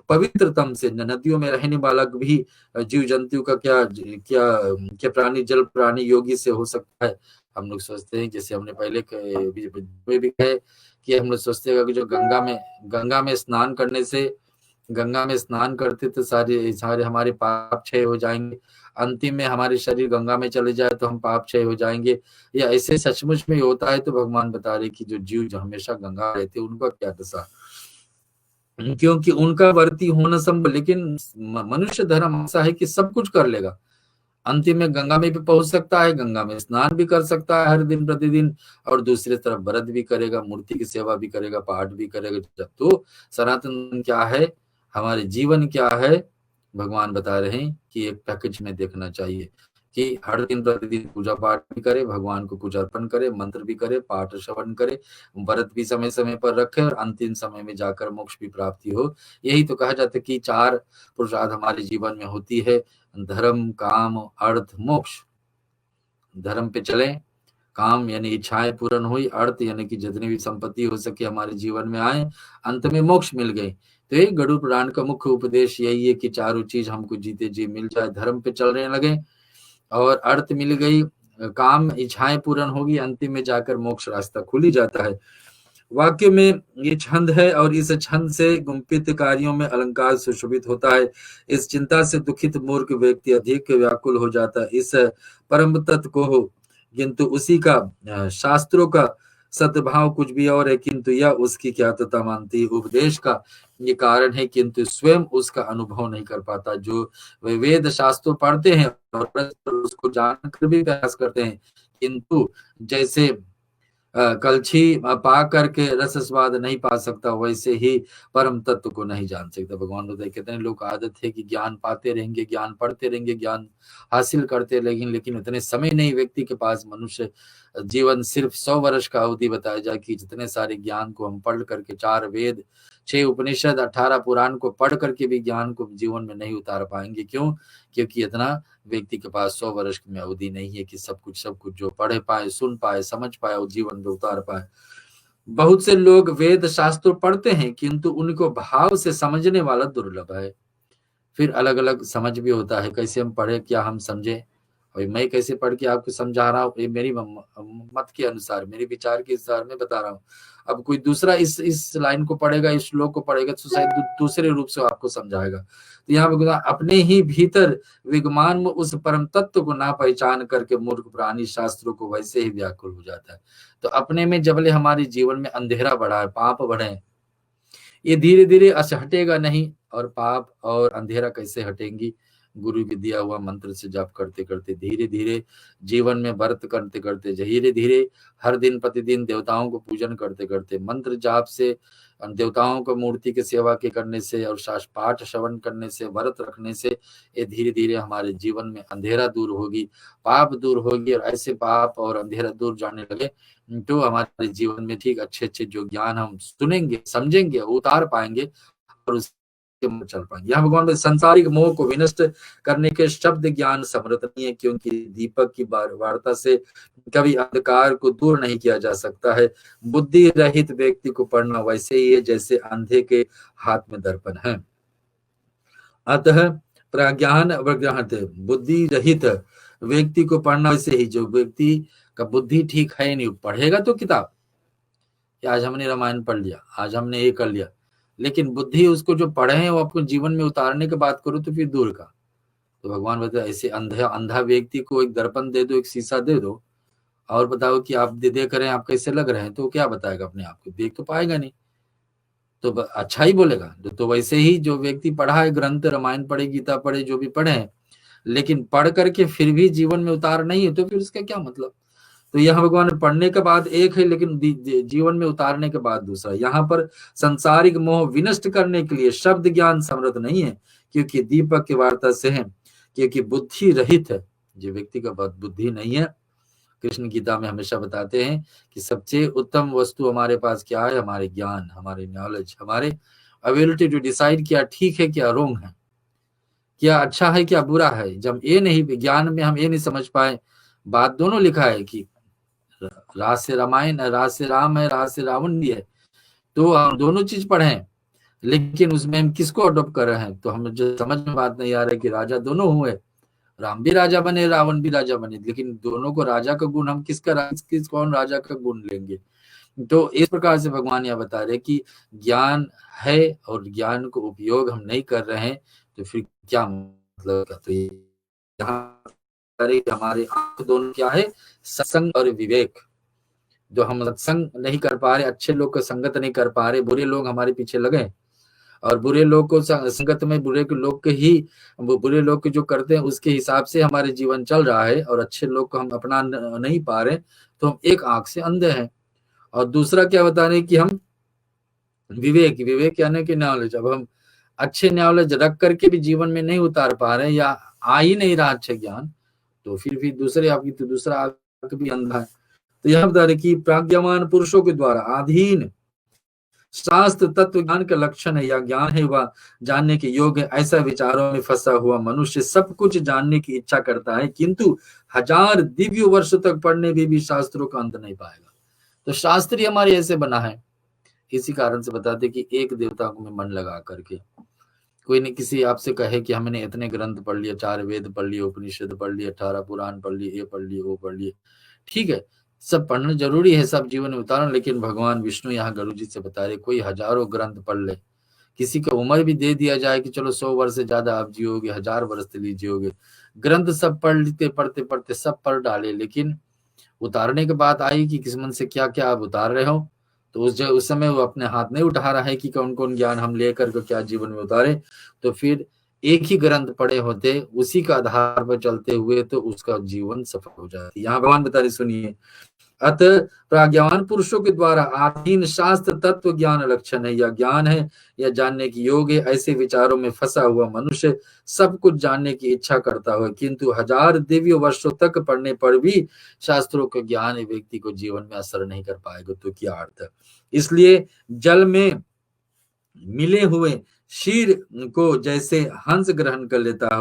पवित्रतम से नदियों में रहने वाला भी जीव जंतु का क्या क्या क्या प्राणी, जल प्राणी योगी से हो सकता है। हम लोग सोचते हैं, जैसे हमने पहले भी कहे कि हम लोग सोचते हैं कि जो गंगा में स्नान करने से, गंगा में स्नान करते तो सारे सारे हमारे पाप क्षय हो जाएंगे, अंतिम में हमारे शरीर गंगा में चले जाए तो हम पाप क्षय हो जाएंगे, या ऐसे सचमुच में होता है? तो भगवान बता रहे कि जो जीव जो हमेशा गंगा रहते उनका क्या दशा, क्योंकि उनका वर्ती होना संभव, लेकिन मनुष्य धर्म ऐसा है कि सब कुछ कर लेगा, अंतिम में गंगा में भी पहुंच सकता है, गंगा में स्नान भी कर सकता है हर दिन प्रतिदिन, और दूसरी तरफ व्रत भी करेगा, मूर्ति की सेवा भी करेगा, पाठ भी करेगा। तो सनातन क्या है, हमारे जीवन क्या है, भगवान बता रहे हैं कि एक पैकेज में देखना चाहिए कि हर दिन प्रतिदिन पूजा पाठ भी करे, भगवान को कुछ अर्पण करे, मंत्र भी करे, पाठ श्रवण करे, व्रत भी समय समय पर रखे, और अंतिम समय में जाकर मोक्ष की प्राप्ति हो। यही तो कहा जाता है कि 4 पुरुषार्थ हमारे जीवन में होती है, धर्म, काम, अर्थ, मोक्ष। धर्म पे चले, काम यानी इच्छाएं पूर्ण हुई, अर्थ यानी कि जितनी भी संपत्ति हो सके हमारे जीवन में आए, अंत में मोक्ष मिल गई। तो ये गरुड़ पुराण का मुख्य उपदेश यही है कि चारों चीज हमको जीते जी मिल जाए, धर्म पे चलने लगे और अर्थ मिल गई, काम इच्छाएं पूर्ण होगी, अंतिम में जाकर मोक्ष रास्ता खुल ही जाता है। वाक्य में ये छंद है और इस छंद से गुम्पित कार्यों में अलंकार सुशोभित होता है। इस चिंता से दुखित मूर्ख व्यक्ति अधिक व्याकुल हो जाता है इस परम तत्व को हो, किंतु उसी का शास्त्रों का सद्भाव कुछ भी और है, किंतु यह उसकी ख्यातता मानती उपदेश का ये कारण है, किंतु स्वयं उसका अनुभव नहीं कर पाता। जो वे वेद शास्त्रों पढ़ते हैं और उसको जानकर भी प्रयास करते हैं, किंतु जैसे कलछी पा करके रस स्वाद नहीं पा सकता, वैसे ही परम तत्व को नहीं जान सकता। भगवान बताए कितने लोग आदत है कि ज्ञान पाते रहेंगे, ज्ञान पढ़ते रहेंगे, ज्ञान हासिल करते रहेंगे, लेकिन इतने समय नहीं व्यक्ति के पास। मनुष्य जीवन सिर्फ 100 वर्ष का अवधि बताया जाए कि जितने सारे ज्ञान को हम पढ़ करके 4 वेद, 6 उपनिषद, 18 पुराण को पढ़ करके भी ज्ञान को जीवन में नहीं उतार पाएंगे। क्यों? क्योंकि इतना व्यक्ति के पास 100 वर्ष में अवधि नहीं है कि सब कुछ जो पढ़ पाए, सुन पाए, समझ पाए और जीवन में उतार पाए। बहुत से लोग वेद शास्त्र पढ़ते हैं, किंतु उनको भाव से समझने वाला दुर्लभ है। फिर अलग अलग समझ भी होता है, कैसे हम पढ़े, क्या हम समझे, और मैं कैसे पढ़ के आपको समझा रहा हूँ, ये मेरी मत के अनुसार, मेरे विचार के अनुसार मैं बता रहा हूँ। अब कोई दूसरा इस लाइन को पढ़ेगा, इस श्लोक को पढ़ेगा, तो शायद दूसरे रूप से आपको समझाएगा। तो यहाँ अपने ही भीतर विद्यमान में उस परम तत्व को ना पहचान करके मूर्ख प्राणी शास्त्रों को वैसे ही व्याकुल हो जाता है। तो अपने में जबले हमारे जीवन में अंधेरा बढ़ा है, पाप बढ़े, ये धीरे धीरे हटेगा नहीं, और पाप और अंधेरा कैसे हटेंगी? गुरु के दिया हुआ मंत्र से जाप करते करते, धीरे धीरे जीवन में व्रत करते करते, धीरे धीरे हर दिन प्रतिदिन देवताओं को पूजन करते करते, मंत्र जाप से, देवताओं को मूर्ति की सेवा के करने से और पाठ श्रवण करने से, व्रत रखने से, ये धीरे धीरे हमारे जीवन में अंधेरा दूर होगी, पाप दूर होगी। और ऐसे पाप और अंधेरा दूर जाने लगे तो हमारे जीवन में ठीक अच्छे अच्छे जो ज्ञान हम सुनेंगे, समझेंगे, उतार पाएंगे और उसके चल पाएंगे। यहाँ भगवान में संसारिक मोह को विनष्ट करने के शब्द ज्ञान समर्थ नहीं है, क्योंकि दीपक की वार्ता से कभी अंधकार को दूर नहीं किया जा सकता है। बुद्धि रहित व्यक्ति को पढ़ना वैसे ही है जैसे अंधे के हाथ में दर्पण है। अतः प्रज्ञान अवज्ञात, बुद्धि रहित व्यक्ति को पढ़ना वैसे ही, जो व्यक्ति का बुद्धि ठीक है नहीं, पढ़ेगा तो किताब, आज हमने रामायण पढ़ लिया, आज हमने ये कर लिया, लेकिन बुद्धि उसको जो पढ़े हैं वो आपको जीवन में उतारने की बात करो तो फिर दूर का। तो भगवान बताया ऐसे अंधा व्यक्ति को एक दर्पण दे दो, एक शीशा दे दो, और बताओ कि आप देख रहे हैं, आप कैसे लग रहे हैं, तो क्या बताएगा अपने आप को? देख तो पाएगा नहीं, तो अच्छा ही बोलेगा। तो वैसे ही जो व्यक्ति पढ़ा है ग्रंथ, रामायण पढ़े, गीता पढ़े, जो भी पढ़े हैं, लेकिन पढ़ करके फिर भी जीवन में उतार नहीं है, तो फिर उसका क्या मतलब? तो यहाँ भगवान पढ़ने के बाद एक है, लेकिन जीवन में उतारने के बाद दूसरा। यहाँ पर संसारिक मोह विनष्ट करने के लिए शब्द ज्ञान समर्थ नहीं है, क्योंकि दीपक की वार्ता से है, क्योंकि बुद्धि रहित है, जो व्यक्ति का बुद्धि नहीं है। कृष्ण गीता में हमेशा बताते हैं कि सबसे उत्तम वस्तु हमारे पास क्या है? हमारे ज्ञान, हमारे नॉलेज, हमारे एबिलिटी टू डिसाइड क्या ठीक है क्या रॉन्ग है। क्या अच्छा है क्या बुरा है। जब ये नहीं, ज्ञान में हम ये नहीं समझ पाए, बात दोनों लिखा है कि राज से रामायण, राज से राम है, राज से रावण भी है, तो हम दोनों चीज पढ़े, लेकिन उसमें हम किसको अडॉप्ट कर रहे हैं, तो हम जो समझ में बात नहीं आ रहा है कि राजा दोनों हुए, राम भी राजा बने, रावण भी राजा बने, लेकिन दोनों को राजा का गुण हम कौन राजा का गुण लेंगे। तो इस प्रकार से भगवान यह बता रहे कि ज्ञान है और ज्ञान को उपयोग हम नहीं कर रहे हैं, तो फिर क्या मतलब का। तो यहाँ हमारे आंख दोनों क्या है, सत्संग और विवेक। जो हम सत्संग नहीं कर पा रहे, अच्छे लोग को संगत नहीं कर पा रहे, बुरे लोग हमारे पीछे लगे, और बुरे लोग को संगत में बुरे लोग के ही, बुरे लोग के जो करते हैं उसके हिसाब से हमारे जीवन चल रहा है, और अच्छे लोग को हम अपना नहीं पा रहे, तो हम एक आंख से अंधे हैं। और दूसरा क्या बता रहे कि हम विवेक यानी कि नॉलेज, अब हम अच्छे नॉलेज रख करके भी जीवन में नहीं उतार पा रहे या आ ही नहीं रहा अच्छे ज्ञान, तो फिर दूसरे आपकी, तो दूसरा आंख भी अंधा है। तो यह बता रहे कि प्राज्ञावान पुरुषों के द्वारा अधीन शास्त्र तत्व ज्ञान का लक्षण है, या ज्ञान है वह जानने के योग्य, ऐसा विचारों में फंसा हुआ मनुष्य सब कुछ जानने की इच्छा करता है, किंतु 1000 दिव्य वर्ष तक पढ़ने भी शास्त्रों का अंत नहीं पाएगा। तो शास्त्र ही हमारे ऐसे बना है, इसी कारण से बताते कि एक देवता को में मन लगा करके, कोई नहीं किसी आपसे कहे कि हमने इतने ग्रंथ पढ़ लिए, 4 वेद पढ़ लिए, उपनिषद पढ़ लिए, 18 पुराण पढ़ लिए, ये पढ़ लिए, वो पढ़ लिए, ठीक है, सब पढ़ना जरूरी है, सब जीवन में उतारना, लेकिन भगवान विष्णु यहाँ गुरु जी से बता रहे, कोई हजारों ग्रंथ पढ़ ले, किसी को उम्र भी दे दिया जाए कि चलो 100 वर्ष से ज्यादा आप जियोगे, 1000 वर्ष से लीजिएगे, ग्रंथ सब पढ़ते पढ़ते सब पढ़ डाले, लेकिन उतारने की बात आई कि किस्मत से क्या क्या आप उतार रहे हो, तो उस समय वो अपने हाथ नहीं उठा रहा है कि कौन कौन ज्ञान हम लेकर के क्या जीवन में उतारे, तो फिर एक ही ग्रंथ पढ़े होते, उसी का आधार पर चलते हुए, तो उसका जीवन सफल हो जाती। यहाँ भगवान बता रहे, सुनिए, अतः प्राज्ञावान पुरुषों के द्वारा आधीन शास्त्र तत्व ज्ञान लक्षण है, या ज्ञान है या जानने की योग है, ऐसे विचारों में फंसा हुआ मनुष्य सब कुछ जानने की इच्छा करता हो, किंतु 1000 दिव्य वर्षों तक पढ़ने पर भी शास्त्रों का ज्ञान व्यक्ति को जीवन में असर नहीं कर पाएगा, तो क्या अर्थ है। इसलिए जल में मिले हुए क्षीर को जैसे हंस ग्रहण कर लेता है,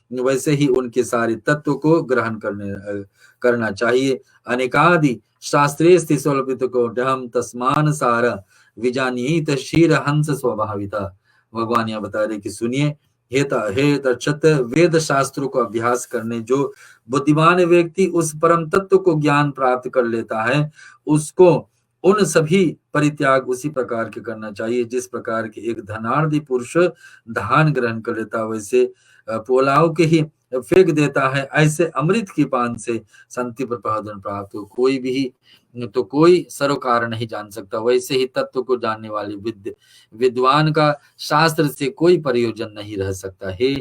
वैसे ही उनके सारे तत्व को ग्रहण करना चाहिए। अनेकादि शास्त्रे स्वल्पित को ढम तस्मान सार विजानीत क्षीर हंस स्वभाविता। भगवान यहाँ बता रहे कि सुनिए, हे तक्षत, वेद शास्त्रों को अभ्यास करने जो बुद्धिमान व्यक्ति उस परम तत्व को ज्ञान प्राप्त कर लेता है, उसको उन सभी परित्याग उसी प्रकार के करना चाहिए जिस प्रकार के एक धनार्धी पुरुष धान ग्रहण कर लेता, वैसे पोलाव के ही फेंक देता है, ऐसे अमृत की पान से शांति पर प्रहदन प्राप्त हो। कोई भी तो कोई सरोकार नहीं जान सकता, वैसे ही तत्व को जानने वाले विद्वान का शास्त्र से कोई प्रयोजन नहीं रह सकता। हे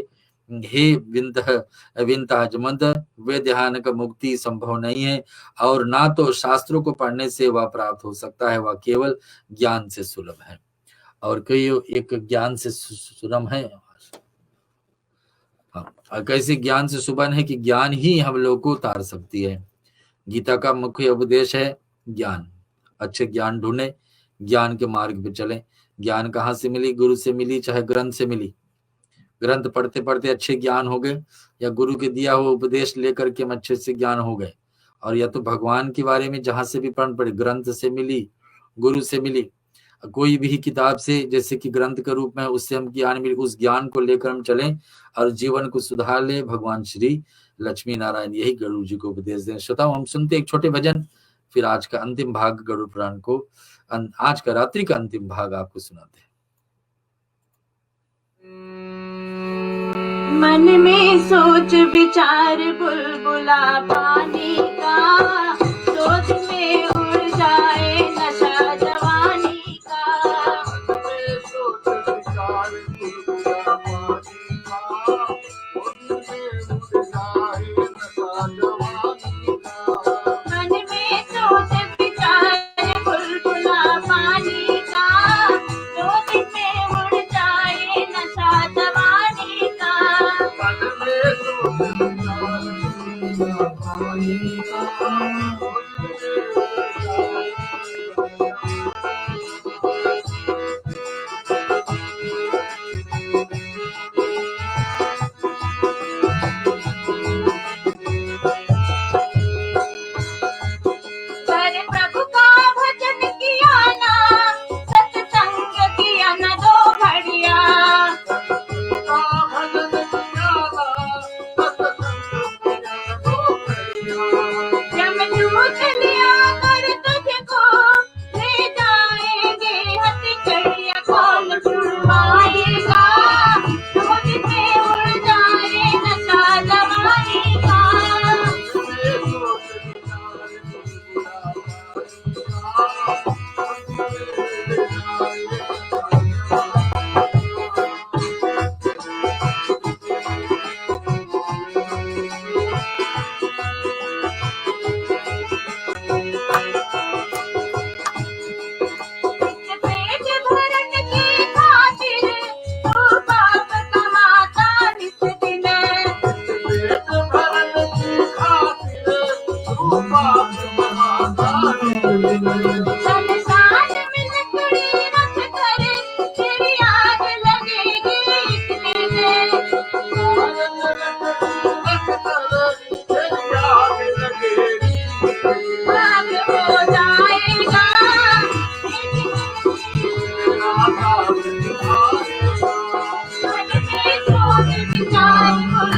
विंताजमंद, वे ध्यान का मुक्ति संभव नहीं है, और ना तो शास्त्रों को पढ़ने से वह प्राप्त हो सकता है, वह केवल ज्ञान से सुलभ है। और कई एक ज्ञान से सुलभ है, कैसे ज्ञान से सुबह है कि ज्ञान ही हम लोग को उतार सकती है। गीता का मुख्य उपदेश है ज्ञान, अच्छे ज्ञान ढूंढे, ज्ञान के मार्ग पे चले। ज्ञान कहाँ से मिली? गुरु से मिली, चाहे ग्रंथ से मिली। ग्रंथ पढ़ते पढ़ते अच्छे ज्ञान हो गए, या गुरु के दिया हुआ उपदेश लेकर के हम अच्छे से ज्ञान हो गए, और या तो भगवान के बारे में जहां से भी पढ़ पड़े, ग्रंथ से मिली, गुरु से मिली, कोई भी किताब से जैसे कि ग्रंथ के रूप में उससे हम ज्ञान मिली, उस ज्ञान को लेकर हम चलें और जीवन को सुधार ले। भगवान श्री लक्ष्मी नारायण यही गरुड़ जी को उपदेश दें। श्रोताओं, हम सुनते एक छोटे भजन, फिर आज का अंतिम भाग गरुड़ पुराण को, आज का रात्रि का अंतिम भाग आपको सुनाते हैं। मन में सोच विचार बुलबुला पानी का, सोच में उड़ जाए नशा जवानी का। सोच विचार बुलबुला पानी का, सोच में उड़ जाए नशा जवानी का। मन में सोच विचार बुलबुला पानी का, सोच में उड़ जाए नशा जवानी का।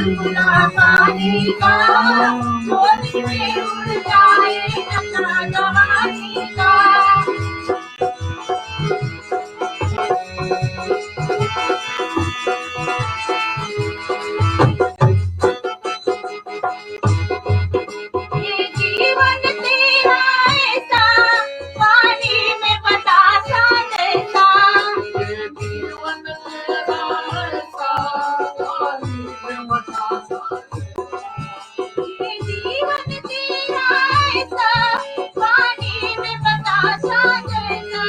बुलबुला पानी का, जो दिन में उड़ जाए नशा जवानी का। ये जीवन तेरा ऐसा, पानी में बतासा जैसा। ये जीवन मेरा ऐसा, पानी में बतासा ये जीवन तेरा ऐसा, पानी में बतासा जैसा।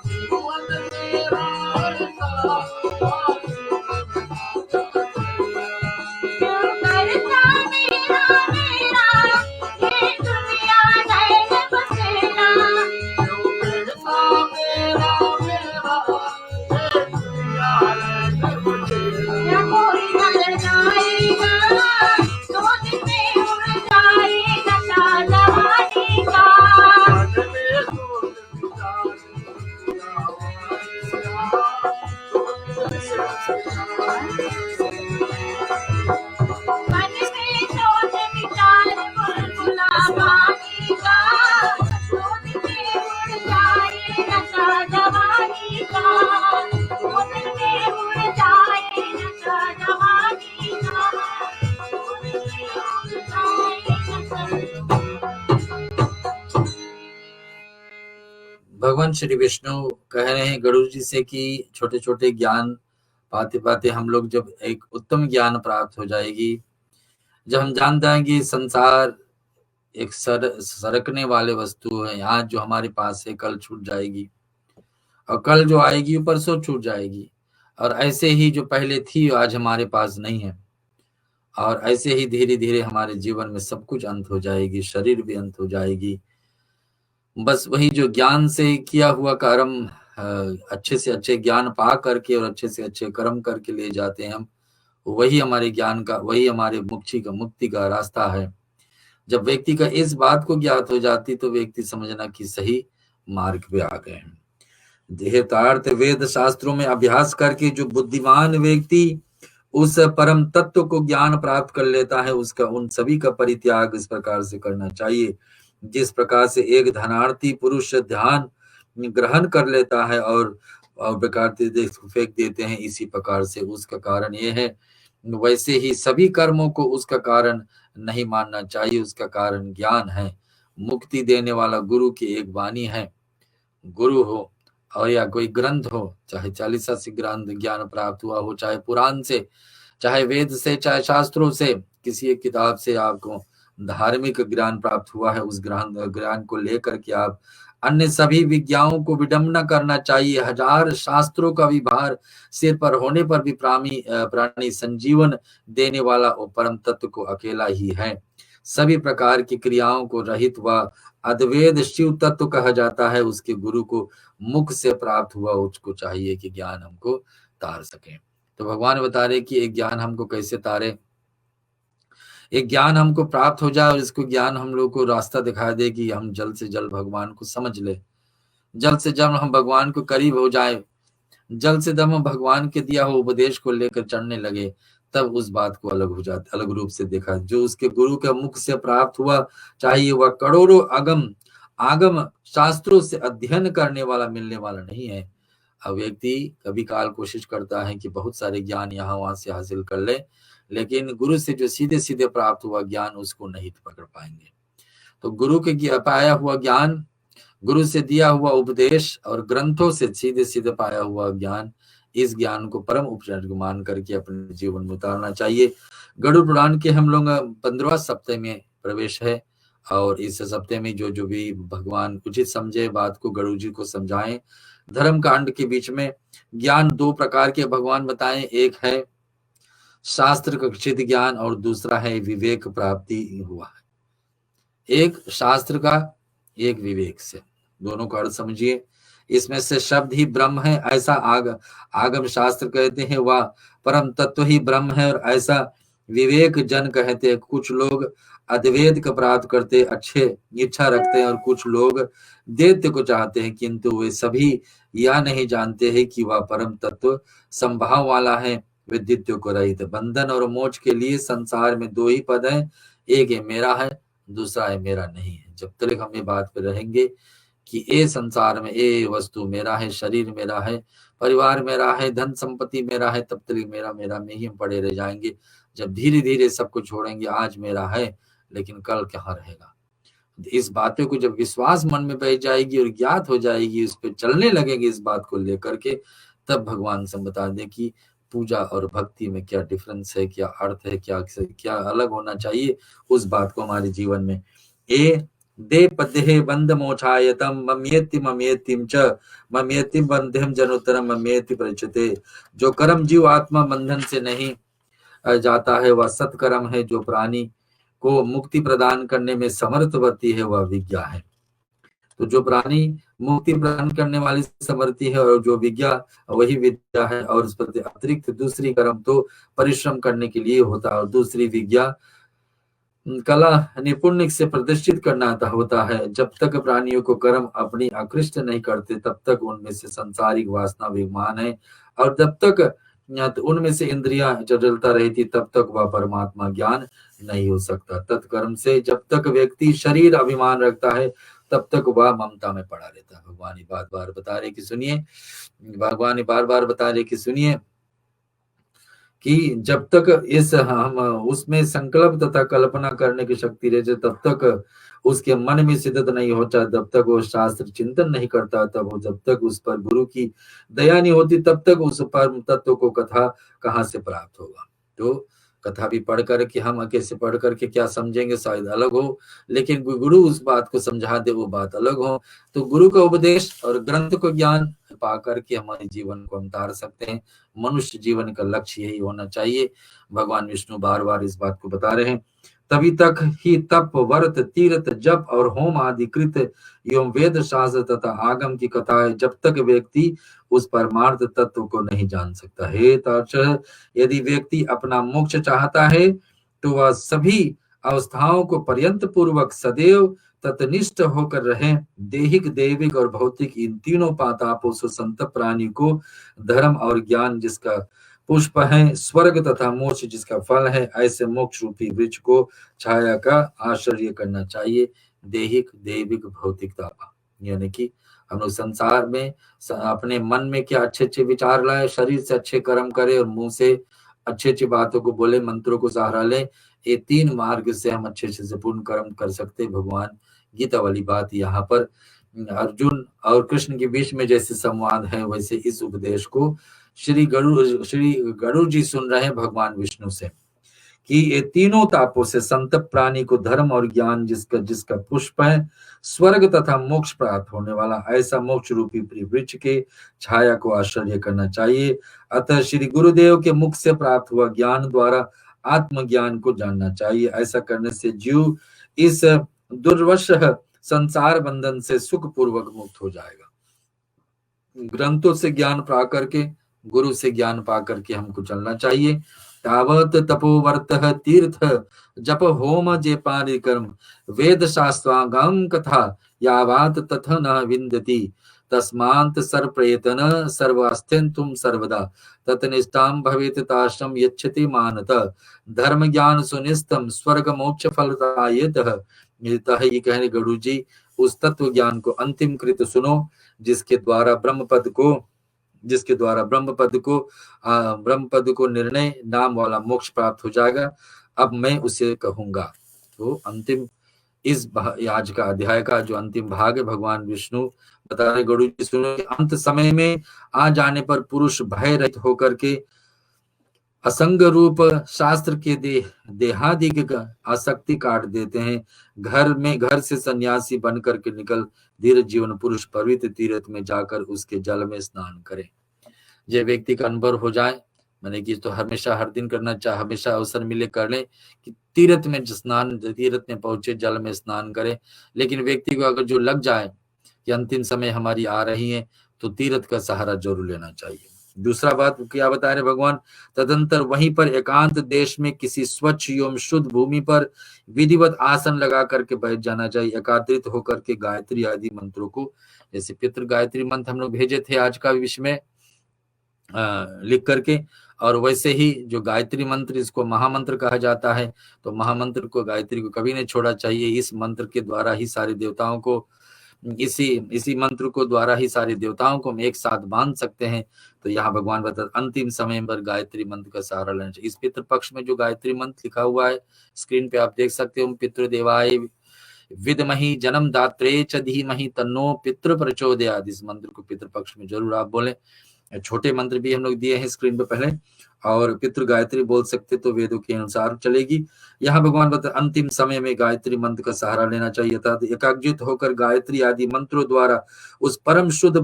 जीवन मेरा ऐसा, पानी में बतासा क्यों करता मेरा मेरा, ये दुनिया नैन बसेरा। क्यों करता मेरा मेरा, ये दुनिया है मुझे। या कोई नजर जाएगा, दो दिन में उड़ जाए नशा जवानी का। मन में सोच विचार किया हमारा, सोच विचार मन में सोच विचार बुलबुला पानी का, दो दिन में उड़ जाए नशा जवानी का। दो दिन में उड़ जाए नशा जवानी का। दो दिन में उड़ जाए नशा। भगवान श्री विष्णु कह रहे हैं गरुड़ जी से कि छोटे छोटे ज्ञान पाते पाते हम लोग जब एक उत्तम ज्ञान प्राप्त हो जाएगी, जब हम जान जाएंगे संसार एक सरकने वाले वस्तु है, आज जो हमारे पास है कल छूट जाएगी, और कल जो आएगी वो परसों छूट जाएगी, और ऐसे ही जो पहले थी आज हमारे पास नहीं है, और ऐसे ही धीरे धीरे हमारे जीवन में सब कुछ अंत हो जाएगी, शरीर भी अंत हो जाएगी। बस वही जो ज्ञान से किया हुआ कर्म, अच्छे से अच्छे ज्ञान पा करके और अच्छे से अच्छे कर्म करके ले जाते हैं हम, वही हमारे ज्ञान का, वही हमारे मुक्ति का रास्ता है। जब व्यक्ति का इस बात को ज्ञात हो जाती तो व्यक्ति समझना कि सही मार्ग पे आ गए हैं। देहतार्थ वेद शास्त्रों में अभ्यास करके जो बुद्धिमान व्यक्ति उस परम तत्व को ज्ञान प्राप्त कर लेता है, उसका उन सभी का परित्याग इस प्रकार से करना चाहिए, जिस प्रकार से एक धनार्थी पुरुष ध्यान ग्रहण कर लेता है और प्रकार से फेंक देते हैं, इसी प्रकार से उसका कारण ये है। वैसे ही सभी कर्मों को उसका कारण नहीं मानना चाहिए, उसका कारण ज्ञान है। मुक्ति देने वाला गुरु की एक वाणी है, गुरु हो और या कोई ग्रंथ हो, चाहे 40 से ग्रंथ ज्ञान प्राप्त हुआ हो, चाहे पुराण से, चाहे वेद से, चाहे शास्त्रों से, किसी एक किताब से आपको धार्मिक ज्ञान प्राप्त हुआ है, उस ज्ञान को लेकर के आप अन्य सभी विज्ञानों को विडंबना करना चाहिए। 1000 शास्त्रों का भी भार सिर पर होने पर भी प्राणी संजीवन देने वाला वो परम तत्व को अकेला ही है। सभी प्रकार की क्रियाओं को रहित व अद्वैत शिव तत्व कहा जाता है, उसके गुरु को मुख से प्राप्त हुआ, उसको चाहिए कि ज्ञान हमको तार सके। तो भगवान बता रहे कि एक ज्ञान हमको कैसे तारे, एक ज्ञान हमको प्राप्त हो जाए और इसको ज्ञान हम लोग को रास्ता दिखा दे कि हम जल्द से जल्द भगवान को समझ ले, जल्द से जल्द हम भगवान को करीब हो जाए, जल्द से जल्द हम भगवान के दिया हुआ उपदेश को लेकर चढ़ने लगे, तब उस बात को अलग हो जाता, अलग रूप से देखा। जो उसके गुरु के मुख से प्राप्त हुआ, चाहिए वह करोड़ों आगम शास्त्रों से अध्ययन करने वाला मिलने वाला नहीं है। अब व्यक्ति कभी काल कोशिश करता है कि बहुत सारे ज्ञान यहाँ वहां से हासिल कर ले, लेकिन गुरु से जो सीधे सीधे प्राप्त हुआ ज्ञान उसको नहीं पकड़ पाएंगे। तो गुरु के पाया हुआ ज्ञान, गुरु से दिया हुआ उपदेश और ग्रंथों से सीधे सीधे पाया हुआ ज्ञान, इस ज्ञान को परम उपचार मान करके अपने जीवन में उतारना चाहिए। गरुड़ पुराण के हम लोग 15वां सप्ताह में प्रवेश है, और इस सप्ताह में जो भी भगवान उचित समझे बात को गरुड़ जी को समझाएं। धर्म कांड के बीच में ज्ञान 2 प्रकार के भगवान बताएं, एक है शास्त्र कक्षित ज्ञान और दूसरा है विवेक प्राप्ति हुआ है। एक शास्त्र का, एक विवेक से, दोनों का अर्थ समझिए। इसमें से शब्द ही ब्रह्म है ऐसा आगम शास्त्र कहते हैं, वह परम तत्व ही ब्रह्म है, और ऐसा विवेक जन कहते हैं। कुछ लोग अद्वैत को प्राप्त करते अच्छे इच्छा रखते हैं, और कुछ लोग दैत्य को चाहते हैं, किंतु वे सभी यह नहीं जानते हैं कि वह परम तत्व संभाव वाला है, विद्युत्व को रहित। बंधन और मोक्ष के लिए संसार में दो ही पद हैं, एक है मेरा है, दूसरा है मेरा नहीं है। जब तक हम ये बात पे रहेंगे कि ये संसार में ये वस्तु मेरा है, शरीर मेरा है, परिवार मेरा है, धन संपत्ति मेरा है, तब तक मेरा मेरा में ही हम पड़े रह जाएंगे। जब धीरे धीरे सबको छोड़ेंगे, आज मेरा है लेकिन कल कहाँ रहेगा, इस बातों को जब विश्वास मन में बैठ जाएगी और ज्ञात हो जाएगी, उस पर चलने लगेंगे इस बात को लेकर के, तब भगवान से बता दे कि पूजा और भक्ति में क्या डिफरेंस है, क्या अर्थ है, क्या अलग होना चाहिए, उस बात को हमारे जीवन में ए दे पद्ये बंद मोक्षायतम मम्येति मम्येतिम च मम्येति बंध्यम जनोत्तरम मम्येति परिचिते। जो कर्म जीव आत्मा बंधन से नहीं जाता है वह सत्कर्म है, जो प्राणी को मुक्ति प्रदान करने में समर्थवर्ती है वह विज्ञा है। तो जो प्राणी मुक्ति प्रदान करने वाली समर्थी है और जो विज्ञा वही विद्या है, और उस पर अतिरिक्त दूसरी कर्म तो परिश्रम करने के लिए होता है, और दूसरी विज्ञा कला निपुण्य से प्रदर्शित करना होता है। जब तक प्राणियों को कर्म अपनी आकृष्ट नहीं करते तब तक उनमें से सांसारिक वासना विद्यमान है, और जब तक उनमें से इंद्रियां चलता रहती तब तक वह परमात्मा ज्ञान नहीं हो सकता। तत्कर्म से जब तक व्यक्ति शरीर अभिमान रखता है तब तक वह ममता में पड़ा रहता है। भगवान बार बार बता रहे कि सुनिए, भगवान बार बार बता रहे कि सुनिए कि जब तक इस हम उसमें संकल्प तथा कल्पना करने की शक्ति रहती तब तक उसके मन में सिद्धत नहीं होता, जब तक वो शास्त्र चिंतन नहीं करता, तब वो जब तक उस पर गुरु की दया नहीं होती तब तक उस परम तत्व को कथा कहाँ से प्राप्त होगा। तो कथा भी पढ़ करके हम कैसे पढ़ करके क्या समझेंगे शायद अलग हो, लेकिन गुरु उस बात को समझा दे वो बात अलग हो। तो गुरु का उपदेश और ग्रंथ को ज्ञान पा करके हमारे जीवन को हम तार सकते हैं। मनुष्य जीवन का लक्ष्य यही होना चाहिए। भगवान विष्णु बार बार इस बात को बता रहे हैं। तभी तक ही तप व्रत तीर्थ जप और होम आदि कृत एवं वेद शास्त्र तथा आगम की कथाएं जब तक व्यक्ति उस परमार्थ तत्व को नहीं जान सकता है। तो यदि व्यक्ति अपना मोक्ष चाहता है तो वह सभी अवस्थाओं को पर्यंत पूर्वक सदैव तत्निष्ठ होकर रहे। देहिक दैविक और भौतिक इन तीनों पातापों से संतप्त प्राणी को धर्म और ज्ञान जिसका पुष्प है, स्वर्ग तथा मोक्ष जिसका फल है, ऐसे मोक्ष रूपी वृक्ष को छाया का आश्रय करना चाहिए। देहिक दैविक भौतिक तापा यानी कि हम लोग संसार में अपने मन में क्या अच्छे अच्छे विचार लाए, शरीर से अच्छे कर्म करे और मुंह से अच्छी अच्छी बातों को बोले, मंत्रों को सहारा ले। ये तीन मार्ग से हम अच्छे से पूर्ण कर्म कर सकते। भगवान गीता वाली बात यहाँ पर अर्जुन और कृष्ण के बीच में जैसे संवाद है, वैसे इस उपदेश को श्री गरुड़ जी सुन रहे हैं भगवान विष्णु से कि ये तीनों तापों से संतप्त प्राणी को धर्म और ज्ञान जिसका पुष्प है, स्वर्ग तथा मोक्ष प्राप्त होने वाला ऐसा मोक्ष रूपी वृक्ष के छाया को आश्रय करना चाहिए। अतः श्री गुरुदेव के मुख से प्राप्त हुआ ज्ञान द्वारा आत्मज्ञान को जानना चाहिए। ऐसा करने से जीव इस दुर्वश संसार बंधन से सुख पूर्वक मुक्त हो जाएगा। ग्रंथों से ज्ञान पा करके, गुरु से ज्ञान पा करके हमको चलना चाहिए। तावत तपोवर्त तीर्थ जप होम जे पारि कर्म वेद शास्त्रांगम कथा यावात तथ न विन्दति तस्मांत सर्वप्रयतन सर्वास्थ्यंतुम सर्वदा ततनिष्ठाम भवेत ताश्रम यच्छति मानत धर्म ज्ञान सुनिस्तम स्वर्ग मोक्ष फलदायतः। ये कहने गरुड़ जी उस तत्व ज्ञान को अंतिम कृत सुनो जिसके द्वारा ब्रह्म पद को निर्णय नाम वाला मोक्ष प्राप्त हो जाएगा। अब मैं उसे कहूंगा। तो अंतिम इस आज का अध्याय का जो अंतिम भाग है, भगवान विष्णु बता रहे गरुड़ जी सुनो, अंत समय में आ जाने पर पुरुष भय रहित होकर के असंग रूप शास्त्र के देहादिक आसक्ति काट देते हैं। घर से सन्यासी बन करके निकल धीरे जीवन पुरुष पवित्र तीर्थ में जाकर उसके जल में स्नान करे। ये व्यक्ति का अनुभव हो जाए, मैंने कि तो हमेशा हर दिन करना चाहे, हमेशा अवसर मिले कर ले कि तीर्थ में पहुंचे, जल में स्नान करे। लेकिन व्यक्ति को अगर जो लग जाए कि अंतिम समय हमारी आ रही है तो तीर्थ का सहारा जरूर लेना चाहिए। दूसरा बात क्या बता रहे भगवान, तदंतर वहीं पर एकांत देश में किसी स्वच्छ एवं शुद्ध भूमि पर विधिवत आसन लगा करके बैठ जाना चाहिए। एकाग्रित होकर के गायत्री आदि मंत्रों को, जैसे पितृ गायत्री मंत्र हम लोग भेजे थे आज का विषय में लिख करके, और वैसे ही जो गायत्री मंत्र, इसको महामंत्र कहा जाता है, तो महामंत्र को, गायत्री को कभी नहीं छोड़ा चाहिए। इस मंत्र के द्वारा ही सारे देवताओं को, इसी मंत्र को द्वारा ही सारे देवताओं को हम एक साथ बांध सकते हैं। तो यहाँ भगवान बता अंतिम समय पर गायत्री मंत्र का सहारा लेना चाहिए। इस पितृपक्ष में जो गायत्री मंत्र लिखा हुआ है स्क्रीन पे आप देख सकते हो, पितृदेवाय विद्महि जन्म दात्रे च धीमहि तन्नो पितृ प्रचोदयात्। इस मंत्र को पितृपक्ष में जरूर आप बोलें। छोटे मंत्र भी हम लोग दिए हैं स्क्रीन पे पहले, और पितृ गायत्री बोल सकते तो वेदों के अनुसार चलेगी। यहाँ भगवान बता अंतिम समय में गायत्री मंत्र का सहारा लेना चाहिए था। एकाग्रचित होकर गायत्री आदि मंत्रों द्वारा उस परम शुद्ध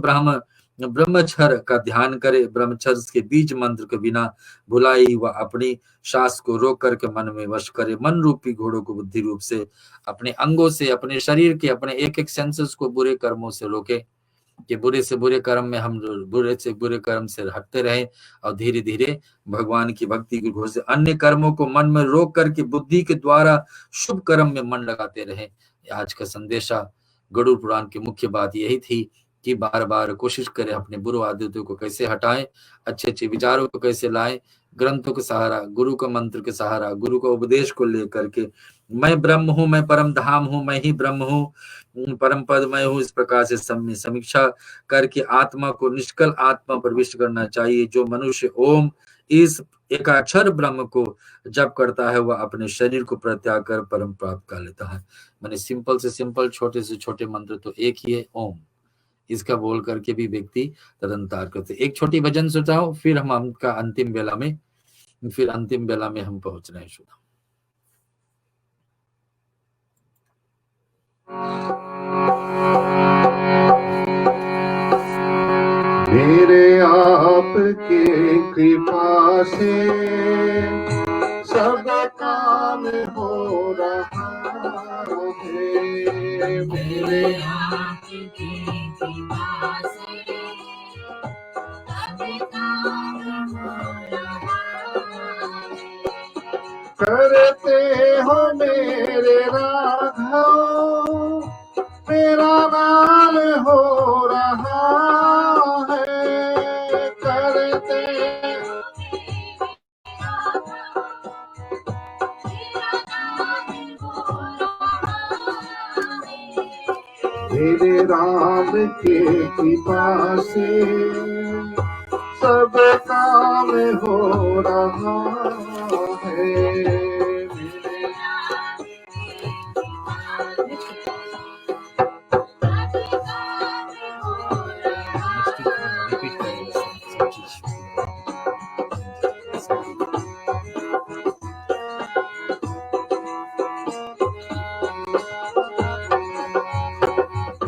ब्रह्मचर्य का ध्यान करे। ब्रह्मचर्य के बीज मंत्र के बिना भुलाई व अपनी श्वास को रोक करके मन में वश करे। मन रूपी घोड़ों को बुद्धि रूप से अपने अंगों से, अपने शरीर के, अपने एक एक सेंसेस को बुरे कर्मों से रोके, कि बुरे से बुरे कर्म में हम बुरे से बुरे कर्म से हटते रहे, और धीरे धीरे भगवान की भक्ति की घोष से अन्य कर्मों को मन में रोक करके बुद्धि के द्वारा शुभ कर्म में मन लगाते रहे। आज का संदेशा गरुड़ पुराण की मुख्य बात यही थी कि बार बार कोशिश करें अपने बुरे आदतों को कैसे हटाएं, अच्छे अच्छे विचारों को कैसे लाएं, ग्रंथों के सहारा, गुरु का मंत्र के सहारा, गुरु का उपदेश को लेकर के मैं ब्रह्म हूँ, मैं परम धाम हूँ, मैं ही ब्रह्म हूँ, परम पद मैं हूँ, इस प्रकार से समीक्षा करके आत्मा को निष्कल आत्मा प्रविष्ट करना चाहिए। जो मनुष्य ओम इस एकाक्षर ब्रह्म को जप करता है वह अपने शरीर को प्रत्याग कर परम प्राप्त कर लेता है। मैंने सिंपल से सिंपल, छोटे से छोटे मंत्र तो एक ही है ओम, इसका बोल करके भी व्यक्ति तदंतार करते। एक छोटी भजन सुनाओ, फिर हम उनका अंतिम बेला में हम पहुंच रहे हैं। शुद्ध मेरे आपके कृपा से सब काम हो रहा है। मेरे आपकी कृपा से सब काम हो रहा है। करते हो मेरे राघव, मेरा नाम हो रहा है। करते मेरे राम के कृपा से सब काम हो रहा है।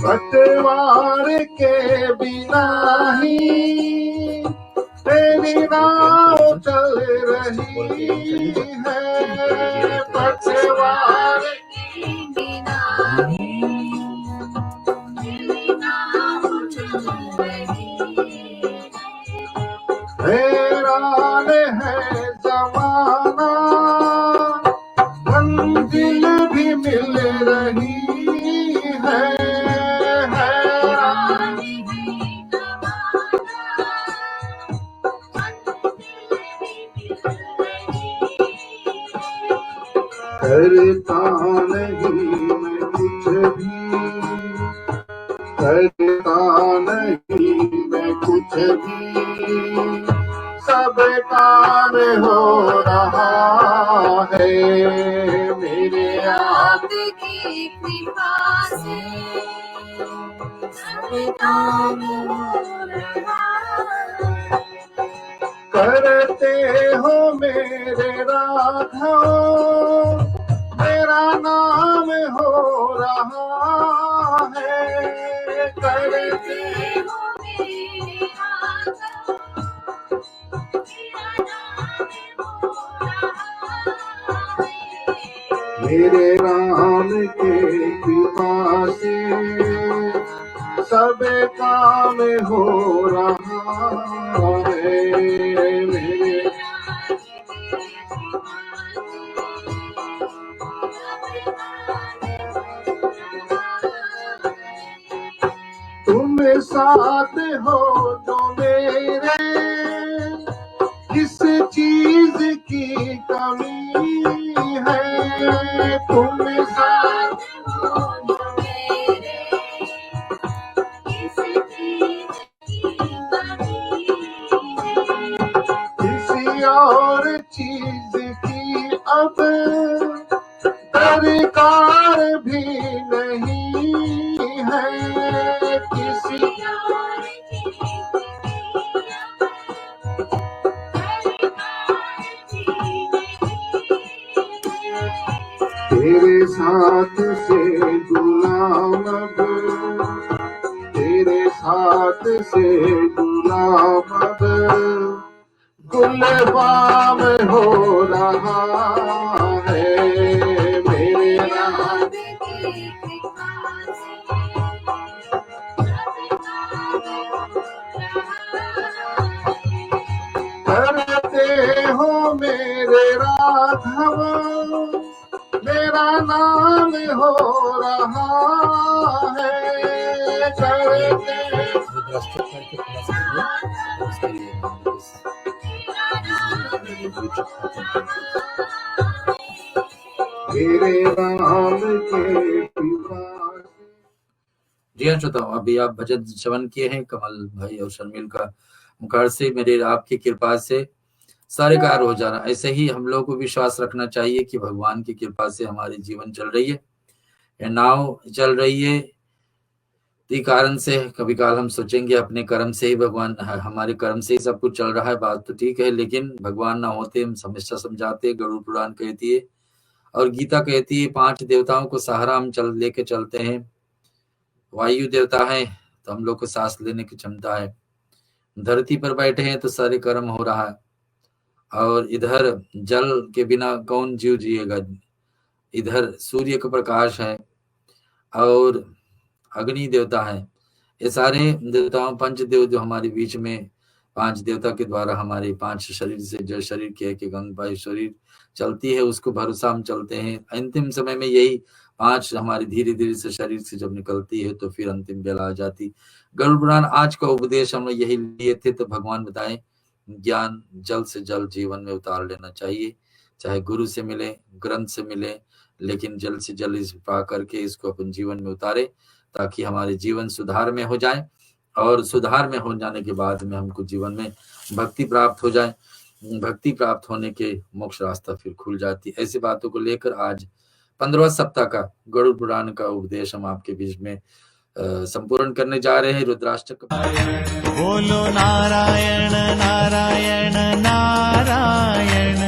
पतवार के बिना ही तेरी नाव चल रही है। पतवार के बिना तेरी नाव चल रही है। हैरान है जमाना, मंजिल भी मिल रही है। करता नहीं मैं कुछ भी, करता नहीं मैं कुछ भी, सब काम हो रहा है। मेरे आपकी कृपा से सब काम हो रहा है। करते हो मेरे राघव, मेरा नाम हो रहा है। करते हो मेरे राघव, मेरा नाम हो रहा है। मेरे राम के कृपा से सब काम हो रहा है। मेरे तुम साथ हो जो मेरे, किस कमी है, तुम साथ हो जो मेरे, किस चीज की कमी है। किसी और चीज की अब दरकार भी नहीं है, किसी और चीज की तेरे साथ से गुलाम अब, तेरे साथ से गुलाम अब गुलबाम हो रहा है, मेरे राम करते हो मेरे राघव, मेरा नाम हो रहा है, करते मेरे राम के पिता। जी हाँ श्रोताओ, अभी आप भजन श्रवण किए हैं कमल भाई और शर्मिल का मुखार से। मेरे आपकी कृपा से सारे कार्य हो जाना। ऐसे ही हम लोग को विश्वास रखना चाहिए कि भगवान की कृपा से हमारी जीवन चल रही है, ये नाव चल रही है। इसी कारण से कभी काल हम सोचेंगे अपने कर्म से ही भगवान, हमारे कर्म से ही सब कुछ चल रहा है, बात तो ठीक है, लेकिन भगवान ना होते हम हमेशा समझाते। गरुड़ पुराण कहती है और गीता कहती है 5 देवताओं को सहारा हम लेके चलते हैं। वायु देवता है तो हम लोग को सांस लेने की क्षमता है, धरती पर बैठे हैं तो सारे कर्म हो रहा है, और इधर जल के बिना कौन जीव जिएगा, इधर सूर्य का प्रकाश है और अग्नि देवता है। ये सारे देवताओं पंचदेव जो हमारे बीच में 5 देवता के द्वारा हमारे 5 शरीर से, जो शरीर के एक अंग वायु शरीर चलती है, उसको भरोसा हम चलते हैं। अंतिम समय में यही 5 हमारी धीरे धीरे से शरीर से जब निकलती है तो फिर अंतिम बेला आ जाती। गरुड़ पुराण आज का उपदेश हम लोग यही लिए थे, तो भगवान बताए ज्ञान जल्द से जल्द जीवन में उतार लेना चाहिए, चाहे गुरु से मिले, ग्रंथ से मिले, लेकिन जल्द से जल्द इस पा करके इसको अपन जीवन में उतारे, ताकि हमारे जीवन सुधार में हो जाए, और सुधार में हो जाने के बाद में हमको जीवन में भक्ति प्राप्त हो जाए। भक्ति प्राप्त होने के मोक्ष रास्ता फिर खुल जाती। ऐसी बातों को लेकर आज 15वां सप्ताह का गरुड़ पुराण का उपदेश हम आपके बीच में संपूर्ण करने जा रहे हैं। रुद्राष्टक बोलो नारायण नारायण नारायण।